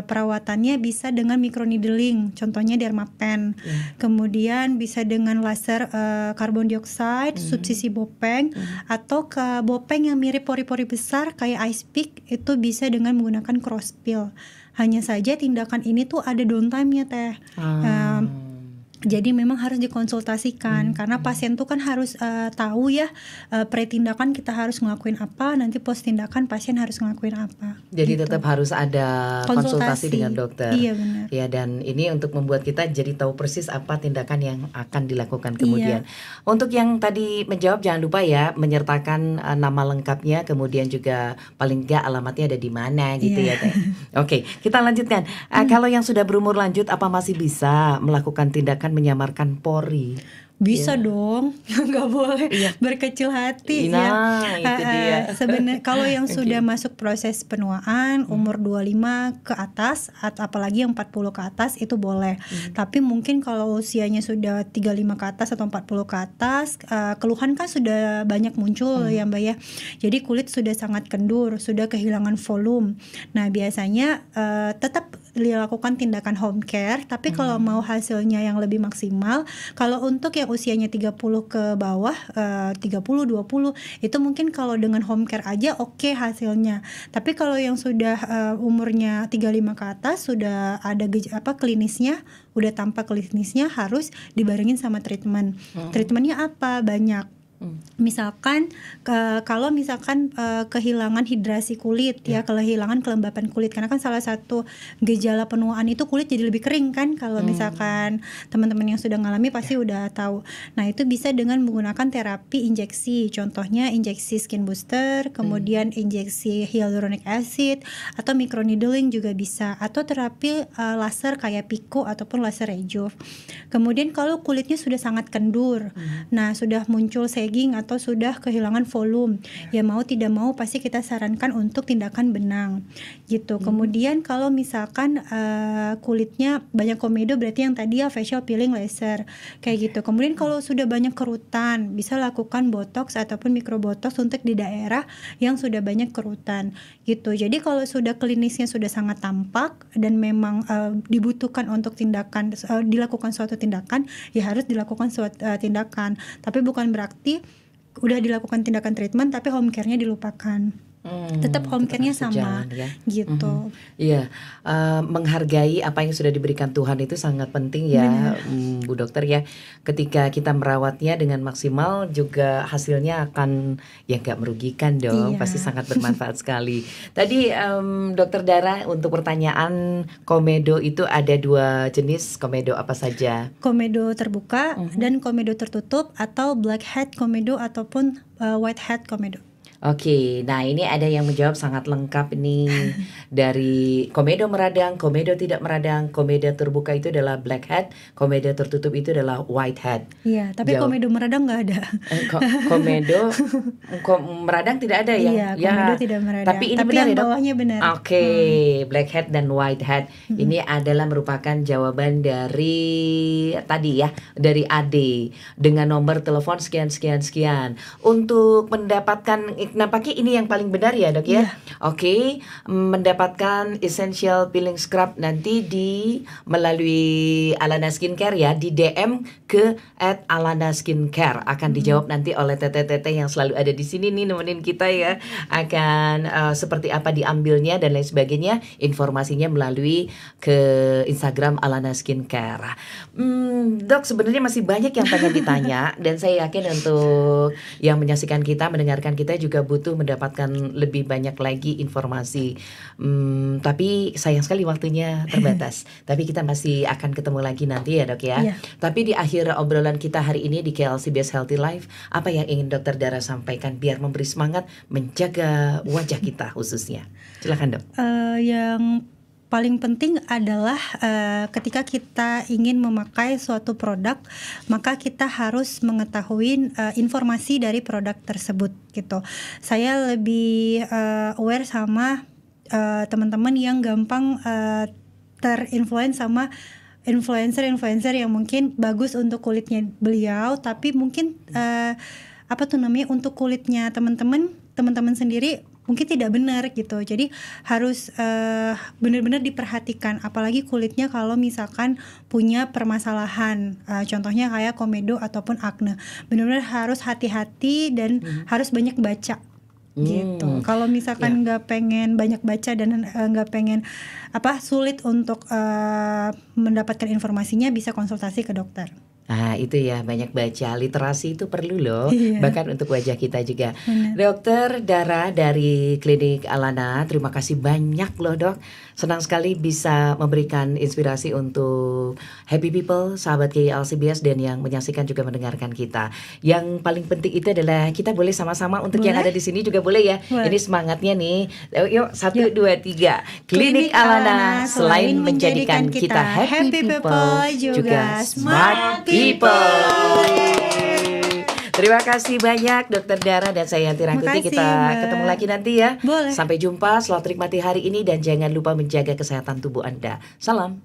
[SPEAKER 2] perawatannya bisa dengan microneedling, contohnya Dermapen. Kemudian bisa dengan laser karbon dioksida, subsisi bopeng, atau ke bopeng yang mirip pori-pori besar kayak ice pick, itu bisa dengan menggunakan cross peel. Hanya saja tindakan ini tuh ada downtime-nya teh. Jadi memang harus dikonsultasikan karena pasien tuh kan harus tahu ya pre-tindakan kita harus ngelakuin apa, nanti post tindakan pasien harus ngelakuin apa.
[SPEAKER 1] Jadi tetap harus ada konsultasi dengan dokter.
[SPEAKER 2] Iya benar.
[SPEAKER 1] Ya, dan ini untuk membuat kita jadi tahu persis apa tindakan yang akan dilakukan kemudian. Untuk yang tadi menjawab jangan lupa ya menyertakan nama lengkapnya, kemudian juga paling enggak alamatnya ada di mana gitu ya Teh. Oke, kita lanjutkan. Kalau yang sudah berumur lanjut apa masih bisa melakukan tindakan menyamarkan pori?
[SPEAKER 2] Bisa dong, nggak boleh berkecil hati.
[SPEAKER 1] Itu dia.
[SPEAKER 2] Sebenarnya kalau yang sudah masuk proses penuaan umur 25 ke atas atau apalagi yang 40 ke atas itu boleh. Tapi mungkin kalau usianya sudah 35 ke atas atau 40 ke atas, keluhan kan sudah banyak muncul ya Mbak ya. Jadi kulit sudah sangat kendur, sudah kehilangan volume. Nah, biasanya tetap dilakukan tindakan home care, tapi kalau mau hasilnya yang lebih maksimal, kalau untuk yang usianya 30 ke bawah, 30, 20, itu mungkin kalau dengan home care aja oke hasilnya. Tapi kalau yang sudah umurnya 35 ke atas, sudah ada klinisnya, udah tampak klinisnya, harus dibarengin sama treatment. Treatmentnya apa? Banyak. Misalkan kalau misalkan kehilangan hidrasi kulit kehilangan kelembapan kulit, karena kan salah satu gejala penuaan itu kulit jadi lebih kering kan, kalau misalkan teman-teman yang sudah ngalami pasti udah tahu. Nah itu bisa dengan menggunakan terapi injeksi, contohnya injeksi skin booster, kemudian injeksi hyaluronic acid atau microneedling juga bisa, atau terapi laser kayak Pico ataupun laser Rejuve. Kemudian kalau kulitnya sudah sangat kendur, nah sudah muncul atau sudah kehilangan volume, ya mau tidak mau pasti kita sarankan untuk tindakan benang gitu. Kemudian kalau misalkan kulitnya banyak komedo, berarti yang tadi facial peeling laser kayak gitu. Kemudian kalau sudah banyak kerutan, bisa lakukan botox ataupun microbotox untuk di daerah yang sudah banyak kerutan gitu. Jadi kalau sudah klinisnya sudah sangat tampak dan memang dibutuhkan untuk tindakan dilakukan suatu tindakan, ya harus dilakukan suatu tindakan. Tapi bukan berarti udah dilakukan tindakan treatment tapi home care-nya dilupakan. tetap home
[SPEAKER 1] tetap
[SPEAKER 2] care-nya
[SPEAKER 1] harus
[SPEAKER 2] sama
[SPEAKER 1] berjalan ya.
[SPEAKER 2] gitu.
[SPEAKER 1] Iya, menghargai apa yang sudah diberikan Tuhan itu sangat penting ya, Bu Dokter ya. Ketika kita merawatnya dengan maksimal juga hasilnya akan ya nggak merugikan dong, pasti
[SPEAKER 2] Iya.
[SPEAKER 1] sangat bermanfaat sekali. Tadi Dokter Dara untuk pertanyaan komedo itu ada 2 jenis komedo apa saja?
[SPEAKER 2] Komedo terbuka dan komedo tertutup atau black hat komedo ataupun white hat komedo.
[SPEAKER 1] Oke, nah ini ada yang menjawab sangat lengkap nih dari komedo meradang, komedo tidak meradang, komedo terbuka itu adalah black hat, komedo tertutup itu adalah white hat.
[SPEAKER 2] Iya, tapi
[SPEAKER 1] Jawab.
[SPEAKER 2] komedo meradang nggak ada.
[SPEAKER 1] Komedo meradang tidak ada ya?
[SPEAKER 2] Iya, komedo tidak meradang.
[SPEAKER 1] Tapi ini
[SPEAKER 2] Tapi
[SPEAKER 1] benar
[SPEAKER 2] yang
[SPEAKER 1] ya dok?
[SPEAKER 2] bawahnya benar.
[SPEAKER 1] Oke, black hat dan white hat ini adalah merupakan jawaban dari tadi ya, dari Ade dengan nomor telepon sekian sekian sekian. Untuk mendapatkan, nampaknya ini yang paling benar ya dok ya.
[SPEAKER 2] Iya.
[SPEAKER 1] Oke, mendapatkan essential peeling scrub nanti melalui Alana Skincare ya, di DM ke @Alana Skincare akan dijawab nanti oleh teteh-teteh yang selalu ada di sini nih nemenin kita ya. Akan seperti apa diambilnya dan lain sebagainya, informasinya melalui ke Instagram Alana Skincare. Dok, sebenarnya masih banyak yang pengen ditanya dan saya yakin untuk yang menyaksikan kita, mendengarkan kita juga butuh mendapatkan lebih banyak lagi informasi. Tapi sayang sekali waktunya terbatas. Tapi kita masih akan ketemu lagi nanti ya dok ya.
[SPEAKER 2] Iya.
[SPEAKER 1] Tapi di akhir obrolan kita hari ini di KLCBS Healthy Life, apa yang ingin Dokter Dara sampaikan biar memberi semangat menjaga wajah kita khususnya? Silakan dok.
[SPEAKER 2] Yang paling penting adalah ketika kita ingin memakai suatu produk, maka kita harus mengetahui informasi dari produk tersebut gitu. Saya lebih aware sama teman-teman yang gampang terinfluence sama influencer yang mungkin bagus untuk kulitnya beliau, tapi mungkin untuk kulitnya teman-teman sendiri mungkin tidak benar gitu. Jadi harus benar-benar diperhatikan, apalagi kulitnya kalau misalkan punya permasalahan, contohnya kayak komedo ataupun akne. Benar-benar harus hati-hati dan harus banyak baca gitu. Kalau misalkan nggak pengen banyak baca dan nggak pengen sulit untuk mendapatkan informasinya, bisa konsultasi ke dokter.
[SPEAKER 1] Nah itu ya, banyak baca, literasi itu perlu loh,
[SPEAKER 2] Iya.
[SPEAKER 1] bahkan untuk wajah kita juga.
[SPEAKER 2] Benar.
[SPEAKER 1] Dokter Dara dari Klinik Alana, terima kasih banyak loh dok. Senang sekali bisa memberikan inspirasi untuk happy people, sahabat KLCBS dan yang menyaksikan juga mendengarkan kita. Yang paling penting itu adalah kita boleh sama-sama untuk yang ada di sini juga boleh ya.
[SPEAKER 2] Boleh.
[SPEAKER 1] Ini semangatnya nih. Yuk 1, 2, 3. Klinik Alana selain menjadikan kita happy people juga smart people. Terima kasih banyak Dokter Dara dan saya Yanti Rangkuti.
[SPEAKER 2] Makasih,
[SPEAKER 1] Kita
[SPEAKER 2] Mbak.
[SPEAKER 1] ketemu lagi nanti ya.
[SPEAKER 2] Boleh.
[SPEAKER 1] Sampai jumpa, selamat menikmati hari ini dan jangan lupa menjaga kesehatan tubuh Anda. Salam.